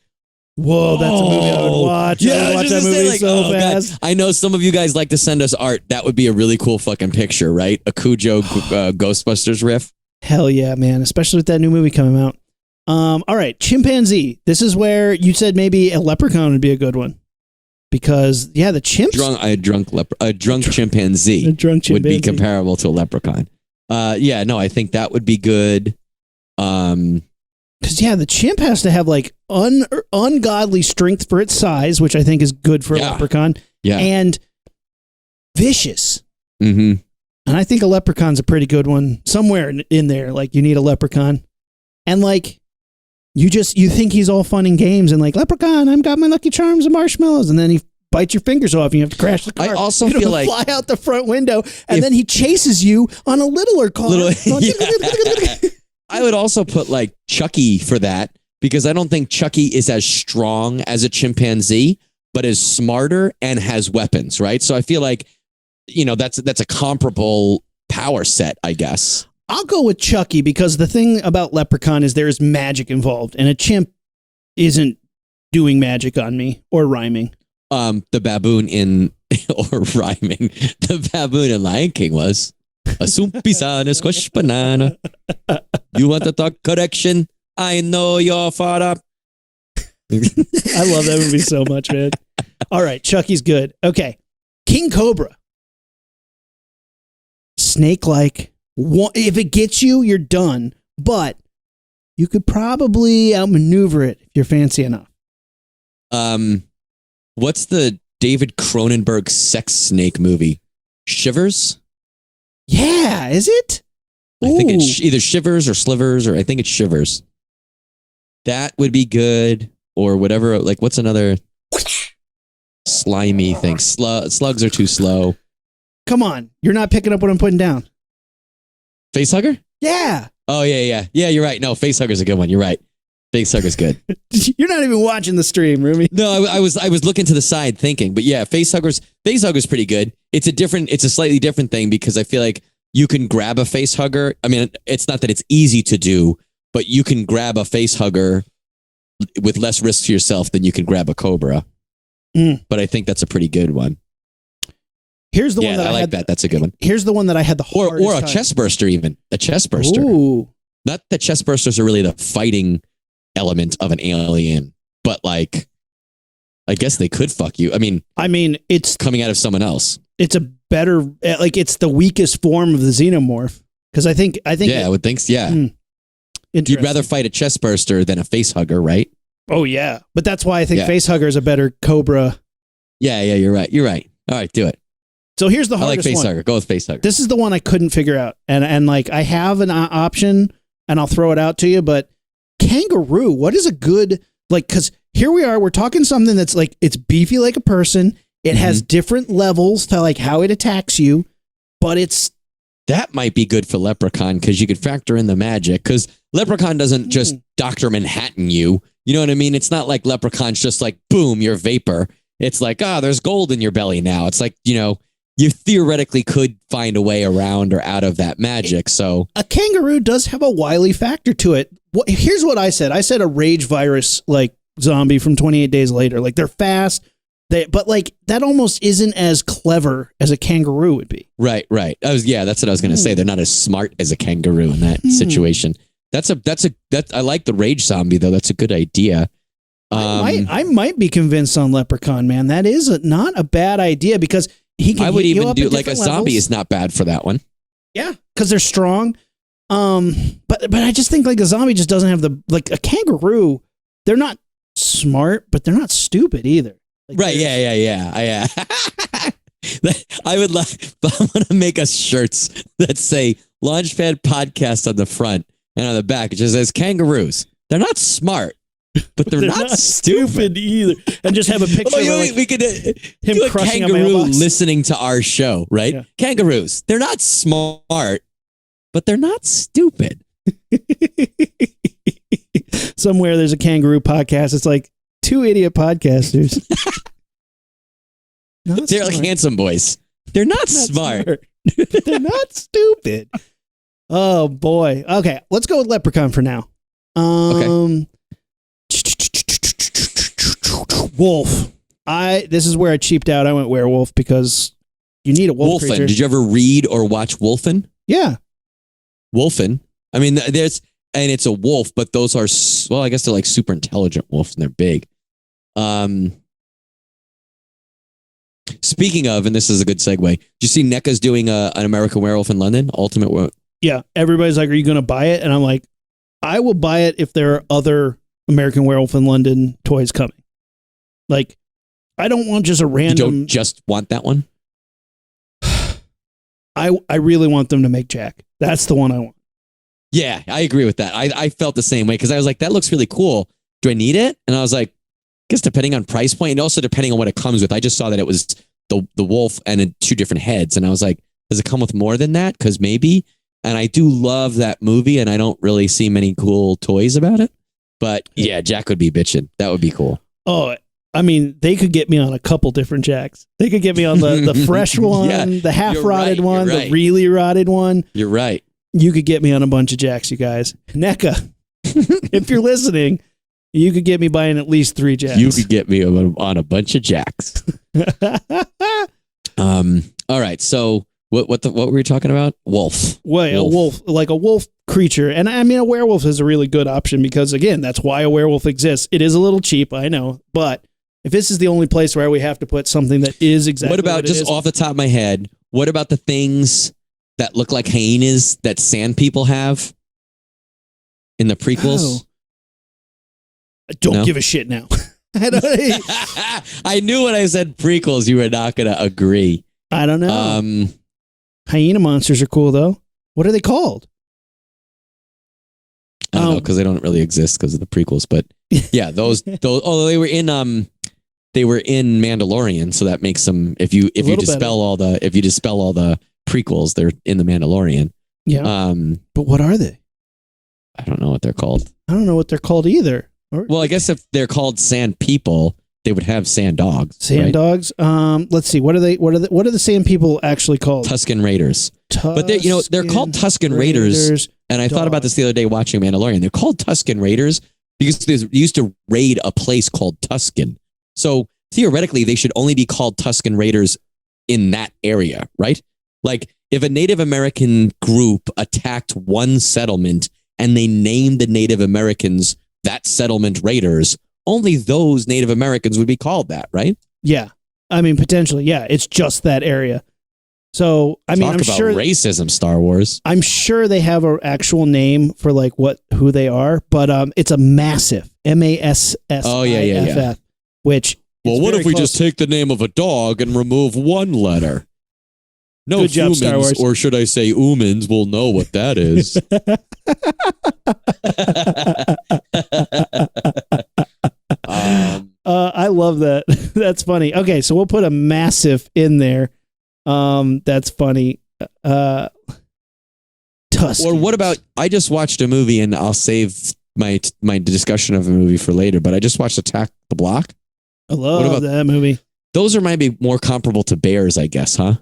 Whoa, that's a movie I would watch. Yeah, I would watch that movie so fast. God. I know some of you guys like to send us art. That would be a really cool fucking picture, right? A Cujo Ghostbusters riff. Hell yeah, man! Especially with that new movie coming out. All right, chimpanzee. This is where you said maybe a leprechaun would be a good one, because the chimps. A drunk chimpanzee. A drunk chimpanzee would be comparable to a leprechaun. I think that would be good. Because the chimp has to have like ungodly strength for its size, which I think is good for a leprechaun. Yeah, and vicious. Mm-hmm. And I think a leprechaun's a pretty good one. Somewhere in there, like you need a leprechaun, and like you think he's all fun and games, and like leprechaun, I've got my Lucky Charms and marshmallows, and then he bites your fingers off, and you have to crash the car. I also feel like fly out the front window, and then he chases you on a littler car. I would also put like Chucky for that, because I don't think Chucky is as strong as a chimpanzee, but is smarter and has weapons, right? So I feel like, that's a comparable power set, I guess. I'll go with Chucky, because the thing about Leprechaun is there's magic involved, and a chimp isn't doing magic on me or rhyming. The baboon in Lion King was a sumpisa squash banana. You want to talk correction? I know your father. I love that movie so much, man. All right, Chucky's good. Okay, King Cobra. Snake-like. If it gets you, you're done. But you could probably outmaneuver it if you're fancy enough. What's the David Cronenberg sex snake movie? Shivers? Yeah, is it? I think it's either Shivers or Slivers, or I think it's Shivers. That would be good. Or whatever, like what's another slimy thing? Slugs are too slow. Come on, you're not picking up what I'm putting down. Facehugger? Yeah. Oh, yeah. Yeah, you're right. No, Facehugger's a good one. You're right. Facehugger's good. You're not even watching the stream, Rumi. No, I was looking to the side thinking, but yeah, Facehugger's pretty good. It's a slightly different thing, because I feel like you can grab a Facehugger. I mean, it's not that it's easy to do, but you can grab a Facehugger with less risk to yourself than you can grab a Cobra. But I think that's a pretty good one. Here's the one that I like that. That's a good one. Here's the one that I had the hardest or a time. chest burster, even a chest burster. Ooh. Not that chest bursters are really the fighting element of an alien, but like, I guess they could fuck you. I mean, it's coming out of someone else. It's a better, like, it's the weakest form of the Xenomorph, because I think. Yeah, I would think. Yeah, you'd rather fight a chest burster than a Facehugger, right? Oh yeah, but that's why I think Facehugger is a better Cobra. Yeah, you're right. All right, do it. So here's the hardest one. I like Facehugger. Go with Facehugger. This is the one I couldn't figure out, and like I have an option, and I'll throw it out to you. But kangaroo, what is a good, like? Because here we are, we're talking something that's like, it's beefy like a person. It has different levels to like how it attacks you, but that might be good for Leprechaun, because you could factor in the magic. Because Leprechaun doesn't just Dr. Manhattan you. You know what I mean? It's not like Leprechaun's just like, boom, you're vapor. It's like, there's gold in your belly now. It's like, you theoretically could find a way around or out of that magic. So a kangaroo does have a wily factor to it. Here's what I said. I said a rage virus like zombie from 28 Days Later. Like, they're fast, but like that almost isn't as clever as a kangaroo would be. Right. That's what I was going to say. They're not as smart as a kangaroo in that situation. I like the rage zombie though. That's a good idea. I might be convinced on Leprechaun, man. That is not a bad idea, because he can. I would even do like a levels. zombie is not bad for that one. Yeah, because they're strong. But I just think like a zombie just doesn't have like a kangaroo. They're not smart, but they're not stupid either. Like, right? Yeah. I would like. I'm gonna make us shirts that say Launchpad Podcast on the front, and on the back it just says kangaroos. They're not smart, but they're not stupid either. And just have a picture of we could him do a crushing kangaroo a mailbox. listening to our show, right? Yeah. Kangaroos. They're not smart, but they're not stupid. somewhere there's a kangaroo podcast. It's like two idiot podcasters. They're like handsome boys. They're not smart. They're not stupid. Oh boy. Okay, let's go with Leprechaun for now. Okay. Wolf. This is where I cheaped out. I went werewolf because you need a wolf Wolfen. creature. Did you ever read or watch Wolfen? Yeah. Wolfen. I mean, and it's a wolf, but those are, well, I guess they're like super intelligent wolves and they're big. Speaking of, and this is a good segue, did you see NECA's doing an American Werewolf in London? Ultimate Werewolf. Yeah. Everybody's like, are you going to buy it? And I'm like, I will buy it if there are other American Werewolf in London toys coming. Like, I don't want just a random. You don't just want that one? I really want them to make Jack. That's the one I want. Yeah, I agree with that. I felt the same way because I was like, that looks really cool. Do I need it? And I was like, I guess depending on price point and also depending on what it comes with. I just saw that it was the wolf and two different heads. And I was like, does it come with more than that? Because maybe. And I do love that movie and I don't really see many cool toys about it. But yeah, Jack would be bitching. That would be cool. Oh, I mean, they could get me on a couple different Jacks. They could get me on the fresh one, Yeah, the half-rotted one, right. the really rotted one. You're right. You could get me on a bunch of Jacks, you guys. NECA, if you're listening, you could get me buying at least 3 Jacks. You could get me on a bunch of Jacks. All right. So what were we talking about? Wolf. Well, a wolf, like a wolf creature. And I mean, a werewolf is a really good option because, again, that's why a werewolf exists. It is a little cheap, I know, but if this is the only place where we have to put something that is exactly what about, just off the top of my head, what about the things that look like hyenas that sand people have in the prequels? Oh. I don't give a shit now. I knew when I said prequels, you were not going to agree. I don't know. Hyena monsters are cool, though. What are they called? I don't know, because they don't really exist because of the prequels. But yeah, those. Oh, they were in Mandalorian, so that makes them. If you dispel all the prequels, they're in the Mandalorian. Yeah. But what are they? I don't know what they're called. I don't know what they're called either. Well, I guess if they're called sand people, they would have sand dogs. Sand dogs. Let's see. What are the sand people actually called? Tusken Raiders. But they're called Tusken Raiders. And I thought about this the other day watching Mandalorian. They're called Tusken Raiders because they used to raid a place called Tusken. So theoretically, they should only be called Tusken Raiders in that area, right? Like if a Native American group attacked one settlement and they named the Native Americans that settlement raiders, only those Native Americans would be called that, right? Yeah. I mean, potentially, yeah. It's just that area. So, I mean, I'm sure racism, Star Wars. I'm sure they have an actual name for like who they are, but it's a massive MASSIFF. Oh yeah. Which what if we just take the name of a dog and remove one letter? No Good job, Star Wars. Or should I say humans will know what that is. I love that. That's funny. Okay, so we'll put a massive in there. That's funny. Tusk. Or what about, I just watched a movie and I'll save my discussion of a movie for later, but I just watched Attack the Block. I love that movie. Those are maybe more comparable to bears, I guess, huh?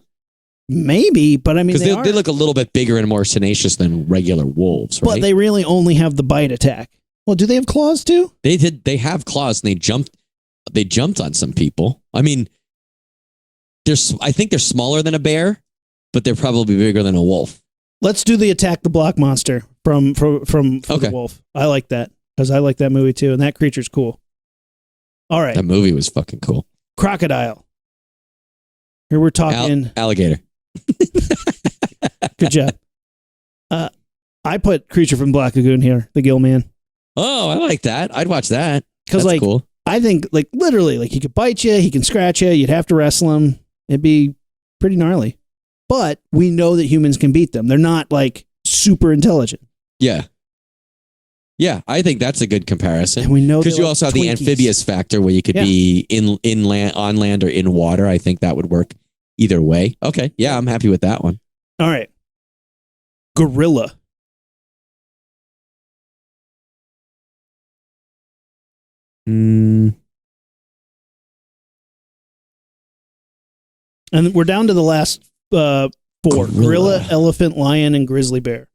Maybe, but I mean, because they look a little bit bigger and more tenacious than regular wolves, right? But they really only have the bite attack. Well, do they have claws too? They have claws, and they jumped on some people. I mean, I think they're smaller than a bear, but they're probably bigger than a wolf. Let's do the Attack the Block monster from the wolf. I like that because I like that movie too, and that creature's cool. All right, that movie was fucking cool. Crocodile. Here we're talking alligator. Good job. I put Creature from Black Lagoon here, the Gill Man. Oh, I like that. I'd watch that. Because like, cool. I think like literally, like he could bite you, he can scratch you. You'd have to wrestle him. It'd be pretty gnarly. But we know that humans can beat them. They're not like super intelligent. Yeah. Yeah, I think that's a good comparison. And we know because you also have the amphibious factor where you could be in land, on land, or in water. I think that would work either way. Okay, yeah, I'm happy with that one. All right, gorilla. Mm, And we're down to the last four: gorilla, elephant, lion, and grizzly bear.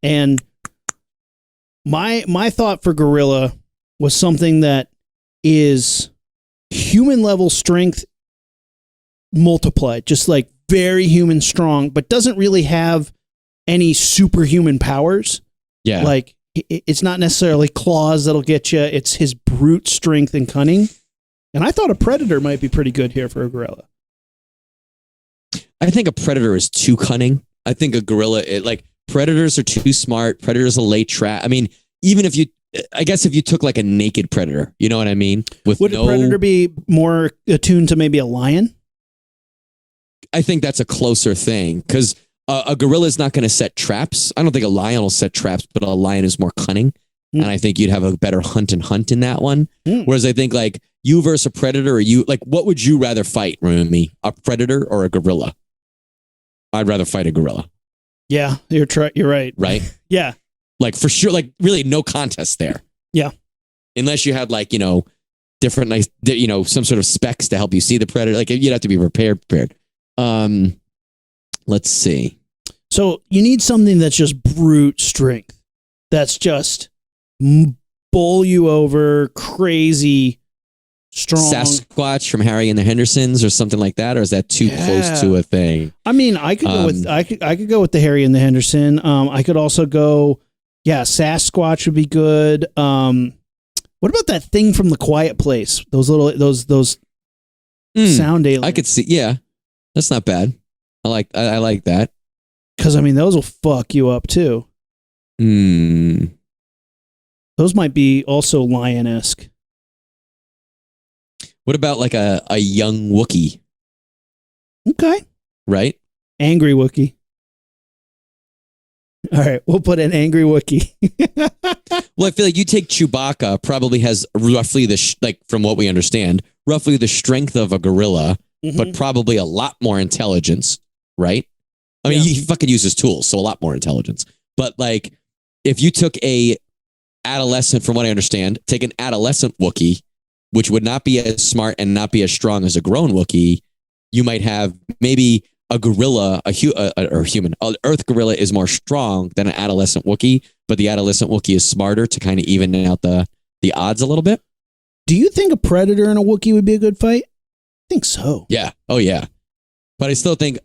And my thought for gorilla was something that is human level strength multiplied, just like very human strong, but doesn't really have any superhuman powers. yeah. Like it's not necessarily claws that'll get you. It's his brute strength and cunning. And I thought a predator might be pretty good here for a gorilla. I think a predator is too cunning. I think a gorilla, predators are too smart. Predators will lay trap. I mean, even if you, I guess if you took like a naked predator, you know what I mean? Would a predator be more attuned to maybe a lion? I think that's a closer thing because a gorilla is not going to set traps. I don't think a lion will set traps, but a lion is more cunning. And I think you'd have a better hunt in that one. Whereas I think like you versus a predator, or you, like, what would you rather fight, Rumi? A predator or a gorilla? I'd rather fight a gorilla. Yeah, you're right. Right? Yeah. Like for sure, like really no contest there. Yeah. Unless you had like, different, nice, some sort of specs to help you see the predator. Like you'd have to be prepared. Let's see. So you need something that's just brute strength. That's just bowl you over, crazy, strong. Sasquatch from Harry and the Hendersons or something like that, or is that too close to a thing? I mean, I could go with I could go with the Harry and the Henderson. I could also go, Sasquatch would be good. What about that thing from The Quiet Place? Those sound aliens. I could see. Yeah, that's not bad. I like that. Because I mean, those will fuck you up too. Those might be also lion-esque. What about like a young Wookiee? Okay. Right? Angry Wookiee. All right, we'll put an angry Wookiee. Well, I feel like you take Chewbacca, probably has roughly from what we understand, roughly the strength of a gorilla, but probably a lot more intelligence, right? I mean, he fucking uses tools, so a lot more intelligence. But like, if you took a adolescent, from what I understand, take an adolescent Wookiee, which would not be as smart and not be as strong as a grown Wookiee, you might have maybe a gorilla, or human. An Earth gorilla is more strong than an adolescent Wookiee, but the adolescent Wookiee is smarter to kind of even out the odds a little bit. Do you think a predator and a Wookiee would be a good fight? I think so. Yeah. Oh, yeah. But I still think,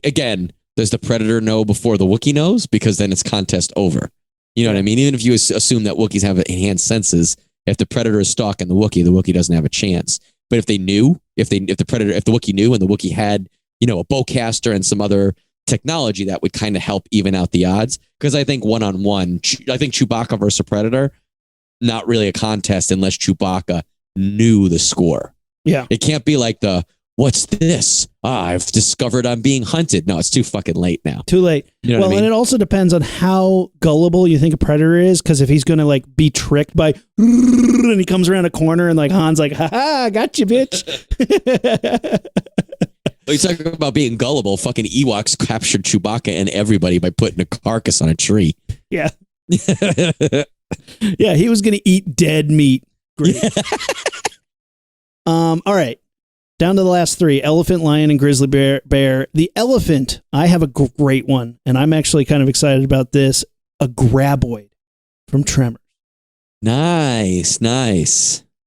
again, does the predator know before the Wookiee knows? Because then it's contest over. You know what I mean? Even if you assume that Wookiees have enhanced senses, if the predator is stalking the Wookiee doesn't have a chance. But if they knew, if the Wookiee knew and the Wookiee had, a bowcaster and some other technology, that would kind of help even out the odds. Because I think one-on-one, I think Chewbacca versus a predator, not really a contest unless Chewbacca knew the score. Yeah. It can't be like what's this? I've discovered I'm being hunted. No, it's too fucking late now. Too late. You know what I mean? And it also depends on how gullible you think a predator is, because if he's going to like be tricked by, and he comes around a corner and like Han's like, ha, got you, bitch. You talk about being gullible. Fucking Ewoks captured Chewbacca and everybody by putting a carcass on a tree. Yeah. Yeah, he was going to eat dead meat. Great. All right. Down to the last three: elephant, lion, and grizzly bear. The elephant, I have a great one, and I'm actually kind of excited about this. A graboid from Tremors. Nice.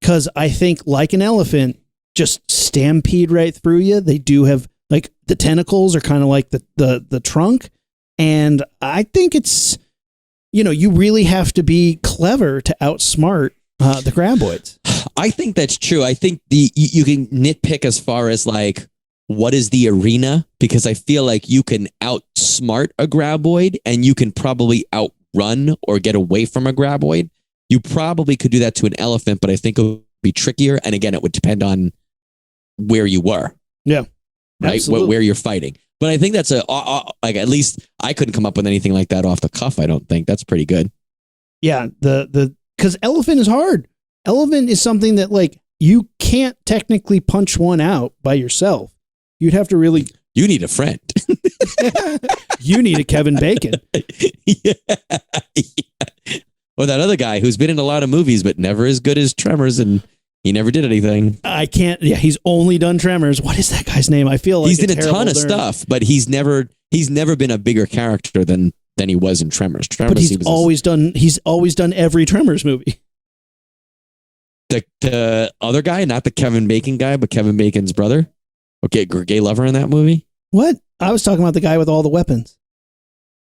Because I think, like an elephant, just stampede right through you. They do have, like, the tentacles are kind of like the trunk, and I think it's, you really have to be clever to outsmart the graboids. I think that's true. I think you can nitpick as far as like, what is the arena? Because I feel like you can outsmart a graboid and you can probably outrun or get away from a graboid. You probably could do that to an elephant, but I think it would be trickier. And again, it would depend on where you were. Yeah. Right? Absolutely. Where you're fighting. But I think that's like, at least I couldn't come up with anything like that off the cuff. I don't think that's pretty good. Yeah. Because elephant is hard. Elephant is something that, like, you can't technically punch one out by yourself. You'd have to really... You need a friend. You need a Kevin Bacon. Yeah. Or that other guy who's been in a lot of movies, but never as good as Tremors, and he never did anything. I can't. Yeah, he's only done Tremors. What is that guy's name? I feel like he's done a ton of stuff, but he's never been a bigger character than he was in Tremors. But he's always done every Tremors movie. The other guy, not the Kevin Bacon guy, but Kevin Bacon's brother. Okay, gay lover in that movie. What? I was talking about the guy with all the weapons.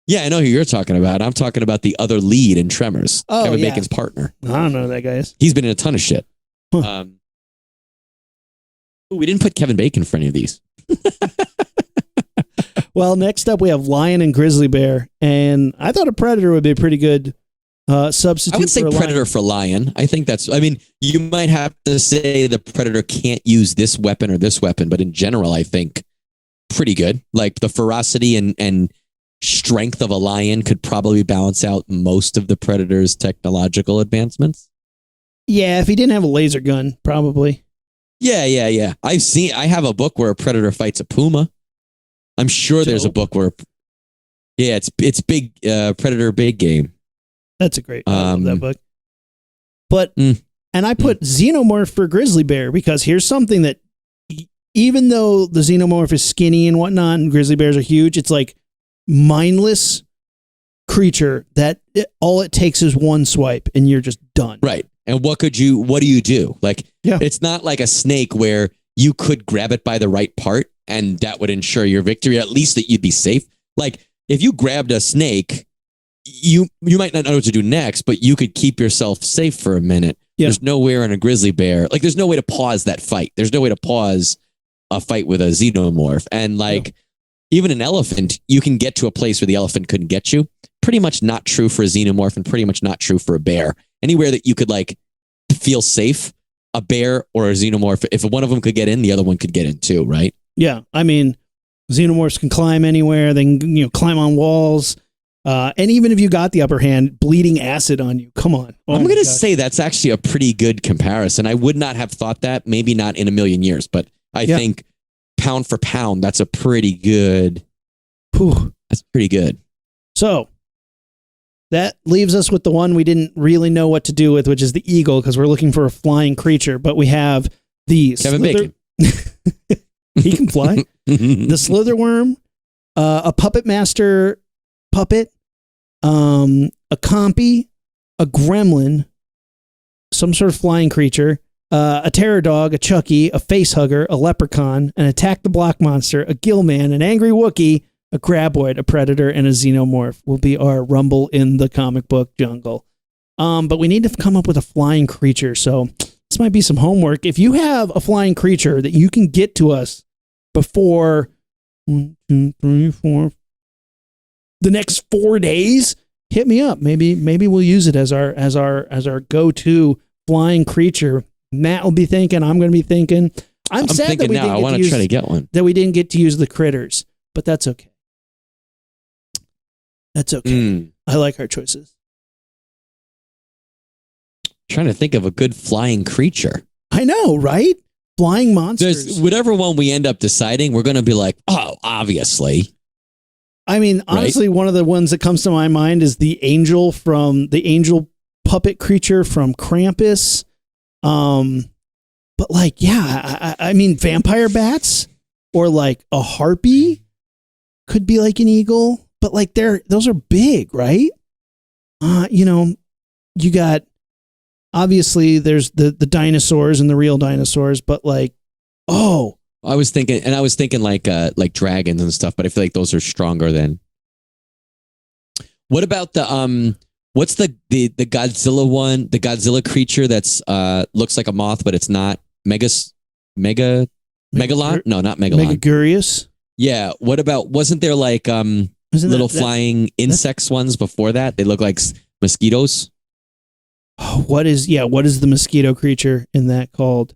Yeah, I know who you're talking about. I'm talking about the other lead in Tremors. Oh, Kevin yeah. Bacon's partner. I don't know who that guy is. He's been in a ton of shit. Huh. We didn't put Kevin Bacon for any of these. Well, next up we have lion and grizzly bear, and I thought a predator would be a pretty good substitute. I would say for a predator lion. for lion. I think that's. I mean, you might have to say the predator can't use this weapon or this weapon, but in general, I think pretty good. Like the ferocity and strength of a lion could probably balance out most of the predator's technological advancements. Yeah, if he didn't have a laser gun, probably. Yeah. I have a book where a predator fights a puma. I'm sure there's a book where, yeah, it's big predator big game. That's a great. I love that book. But Mm. and I put Xenomorph for grizzly bear because here's something that even though the Xenomorph is skinny and whatnot, and grizzly bears are huge, it's like mindless creature that all it takes is one swipe and you're just done. Right. And what do you do? Like, Yeah. It's not like a snake where you could grab it by the right part and that would ensure your victory, at least that you'd be safe. Like, if you grabbed a snake, you might not know what to do next, but you could keep yourself safe for a minute. Yeah. There's nowhere in a grizzly bear. Like, there's no way to pause that fight. There's no way to pause a fight with a xenomorph. And like, even an elephant, you can get to a place where the elephant couldn't get you. Pretty much not true for a xenomorph and pretty much not true for a bear. Anywhere that you could like feel safe, a bear or a xenomorph, if one of them could get in, the other one could get in too, right? Yeah, I mean, xenomorphs can climb anywhere. They can, climb on walls. And even if you got the upper hand, bleeding acid on you. Come on. Oh I'm my going to gosh. say that's actually a pretty good comparison. I would not have thought that, maybe not in a million years, but I think pound for pound, that's a pretty good. Whew. That's pretty good. So that leaves us with the one we didn't really know what to do with, which is the eagle, because we're looking for a flying creature. But we have the Kevin Bacon. He can fly. The slither worm, a puppet master puppet, a compy, a gremlin, some sort of flying creature, a terror dog, a Chucky, a face hugger, a leprechaun, an attack the block monster, a gill man, an angry Wookiee, a graboid, a predator, and a xenomorph will be our rumble in the comic book jungle. But we need to come up with a flying creature. So this might be some homework. If you have a flying creature that you can get to us before 1, 2, 3, 4, the next 4 days, hit me up. Maybe we'll use it as our go-to flying creature. Matt will be thinking. I'm going to be thinking. I'm sad thinking that we now. didn't I want to try to get one. That we didn't get to use the critters, but that's okay. That's okay. I like our choices. Trying to think of a good flying creature. I know, right? Flying monsters. There's whatever one we end up deciding, we're going to be like, oh, obviously. I mean, honestly, one of the ones that comes to my mind is the angel puppet creature from Krampus. But like, yeah, I mean, vampire bats or like a harpy could be like an eagle, but like those are big, right? You got, obviously there's the dinosaurs and the real dinosaurs, but like, I was thinking like dragons and stuff, but I feel like those are stronger than. What about the what's the Godzilla one? The Godzilla creature that's looks like a moth, but it's not. Megalon? No, not Megalon. Megagurius. Yeah. What about, wasn't there like little flying insects ones before that? They look like mosquitoes. What is the mosquito creature in that called?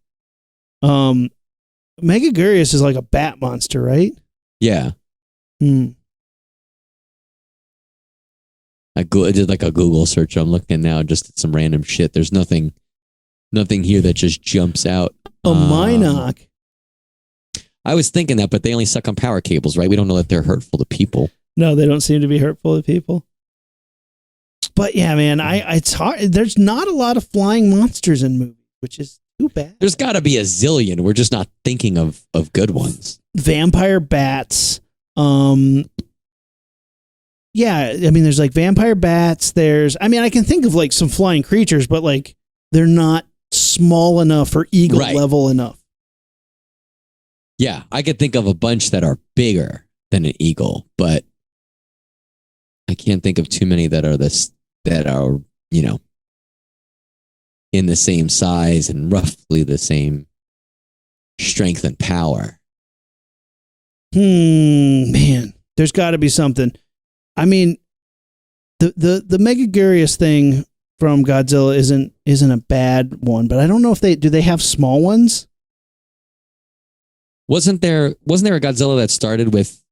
Megagurius is like a bat monster, right? Yeah. I did like a Google search. I'm looking now just at some random shit. There's nothing here that just jumps out. A Minoc. I was thinking that, but they only suck on power cables, right? We don't know that they're hurtful to people. No, they don't seem to be hurtful to people. But yeah, man, it's hard. There's not a lot of flying monsters in movies, which is too bad. There's got to be a zillion. We're just not thinking of good ones. Vampire bats. Yeah, I mean, there's like vampire bats. I mean, I can think of like some flying creatures, but like they're not small enough or eagle level enough. Yeah, I could think of a bunch that are bigger than an eagle, but I can't think of too many that are in the same size and roughly the same strength and power. Man, there's got to be something. I mean, the Megagurius thing from Godzilla isn't a bad one, but I don't know if they have small ones. Wasn't there a Godzilla that started with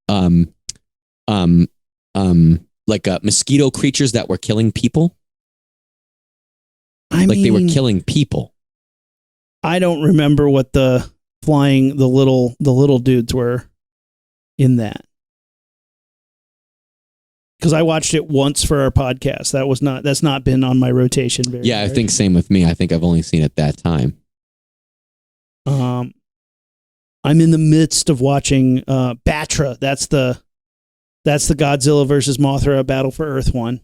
mosquito creatures that were killing people? They were killing people. I don't remember what the little dudes were in that. Because I watched it once for our podcast. That's not been on my rotation very. Yeah, I think same with me. I think I've only seen it that time. I'm in the midst of watching Batra. That's the Godzilla versus Mothra Battle for Earth one.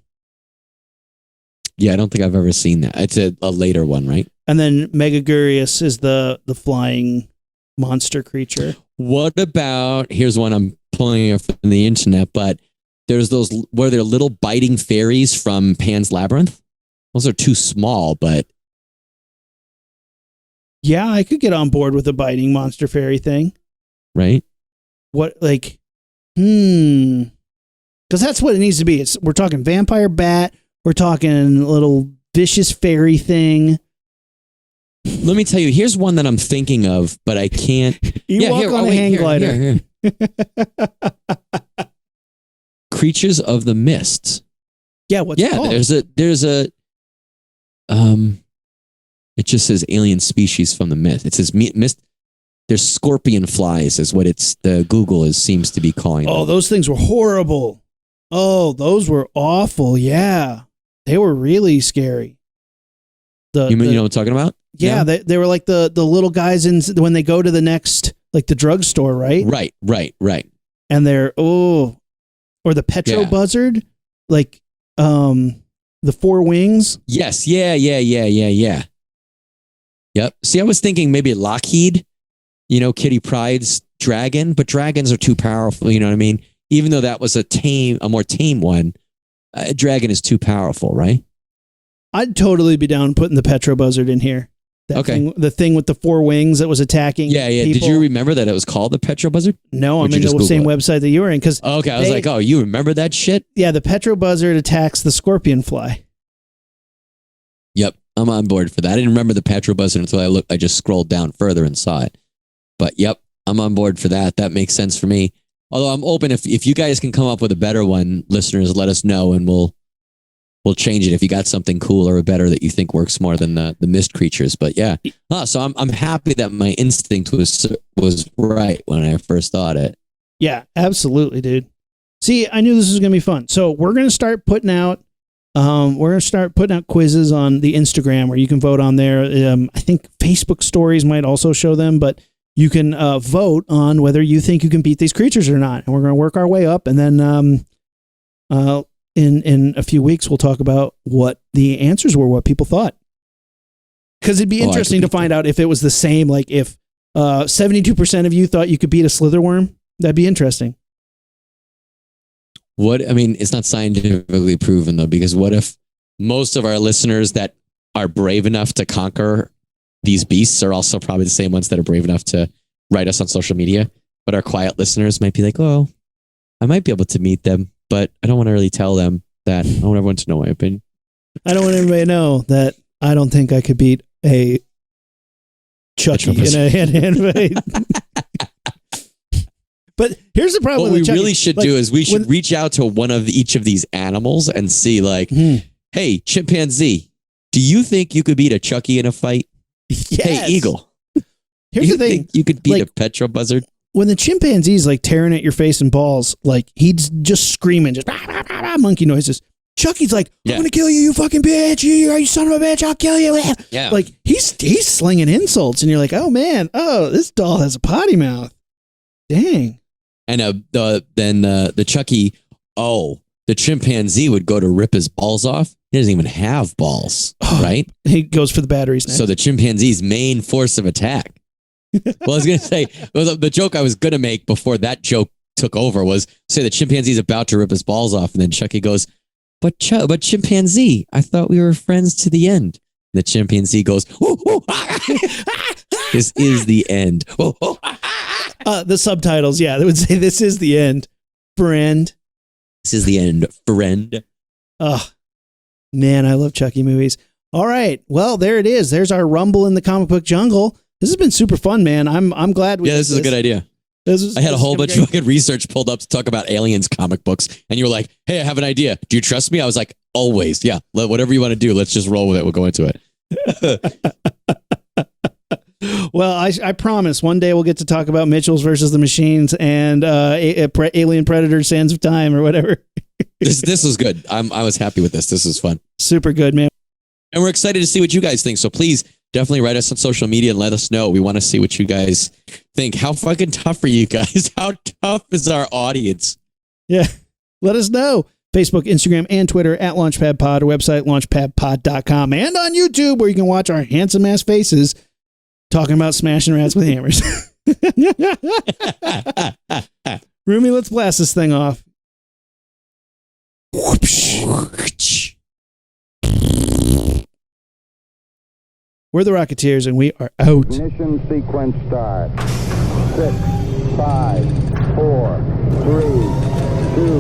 Yeah, I don't think I've ever seen that. It's a later one, right? And then Megagurius is the flying monster creature. What about, here's one I'm pulling from the internet, but there's those, were there little biting fairies from Pan's Labyrinth? Those are too small, but... Yeah, I could get on board with a biting monster fairy thing. Right? What, like... Because that's what it needs to be. We're talking vampire bat. We're talking little vicious fairy thing. Let me tell you, here's one that I'm thinking of, but I can't. Walk on a hang glider. Here. Creatures of the Mist. Yeah, what's it called? there's a it just says alien species from the mist. It says mist. There's scorpion flies is what the Google seems to be calling them. Oh, those things were horrible. Oh, those were awful. Yeah. They were really scary. You know what I'm talking about? Yeah, they were like the little guys when they go to the next, like the drugstore, right? Right. And they're, or the Petro Buzzard, like the four wings. Yes, yeah. Yep. See, I was thinking maybe Lockheed, Kitty Pryde's dragon, but dragons are too powerful, you know what I mean? Even though that was a more tame one, a dragon is too powerful, right? I'd totally be down putting the Petro Buzzard in here. The thing with the four wings that was attacking. Yeah. People. Did you remember that it was called the Petro Buzzard? No, I'm in the same website that you were in. Okay, I was like, oh, you remember that shit? Yeah, the Petro Buzzard attacks the scorpion fly. Yep, I'm on board for that. I didn't remember the Petro Buzzard until I just scrolled down further and saw it. But yep, I'm on board for that. That makes sense for me. Although I'm open, if you guys can come up with a better one, listeners, let us know and we'll change it if you got something cooler or better that you think works more than the mist creatures. But yeah, so I'm happy that my instinct was right when I first thought it. Yeah, absolutely, dude. See, I knew this was gonna be fun. So we're gonna start putting out quizzes on the Instagram where you can vote on there. I think Facebook stories might also show them, but you can vote on whether you think you can beat these creatures or not. And we're going to work our way up. And then in a few weeks, we'll talk about what the answers were, what people thought. Because it'd be interesting to find out if it was the same, like if 72% of you thought you could beat a slitherworm. That'd be interesting. It's not scientifically proven, though, because what if most of our listeners that are brave enough to conquer these beasts are also probably the same ones that are brave enough to write us on social media, but our quiet listeners might be like, oh, I might be able to meet them, but I don't want to really tell them that. I want everyone to know my opinion. I don't want everybody to know that I don't think I could beat a Chucky in a hand-to-hand fight. But here's the problem. What we really should do is we should reach out to one of each of these animals and see like, hey, chimpanzee, do you think you could beat a Chucky in a fight? Yes. Hey, eagle. Here's the thing. Think you could beat a Petro Buzzard? When the chimpanzee's like tearing at your face and balls, like he's just screaming, just monkey noises. Chucky's like, I'm Yeah. gonna kill you, you fucking bitch, you son of a bitch, I'll kill you. Yeah. Like he's slinging insults, and you're like, oh man, this doll has a potty mouth. Dang. And the Chucky, the chimpanzee would go to rip his balls off. He doesn't even have balls, right? He goes for the batteries next. So the chimpanzee's main force of attack. Well, I was going to say, the joke I was going to make before that joke took over was, say the chimpanzee's about to rip his balls off, and then Chucky goes, but chimpanzee, I thought we were friends to the end. And the chimpanzee goes, this is the end. The subtitles, yeah, they would say, this is the end, friend. This is the end, friend. Oh, man, I love Chucky movies. All right, well, there it is. There's our Rumble in the comic book jungle. This has been super fun, man. I'm glad we did this is a good idea. I had a whole bunch of fucking research pulled up to talk about aliens comic books, and you were like, hey, I have an idea. Do you trust me? I was like, always. Yeah, whatever you want to do, let's just roll with it. We'll go into it. Well, I promise one day we'll get to talk about Mitchell's versus the Machines and Alien Predator Sands of Time or whatever. This was good. I was happy with this. This was fun. Super good, man. And we're excited to see what you guys think. So please definitely write us on social media and let us know. We want to see what you guys think. How fucking tough are you guys? How tough is our audience? Yeah. Let us know. Facebook, Instagram, and Twitter at LaunchpadPod, or website launchpadpod.com, and on YouTube where you can watch our handsome ass faces talking about smashing rats with hammers. Rumi, let's blast this thing off. We're the Rocketeers, and we are out. Ignition sequence start. 6, 5, 4, 3, 2,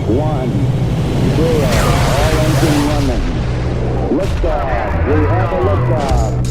1, 0. All engine running. Liftoff. We have a liftoff.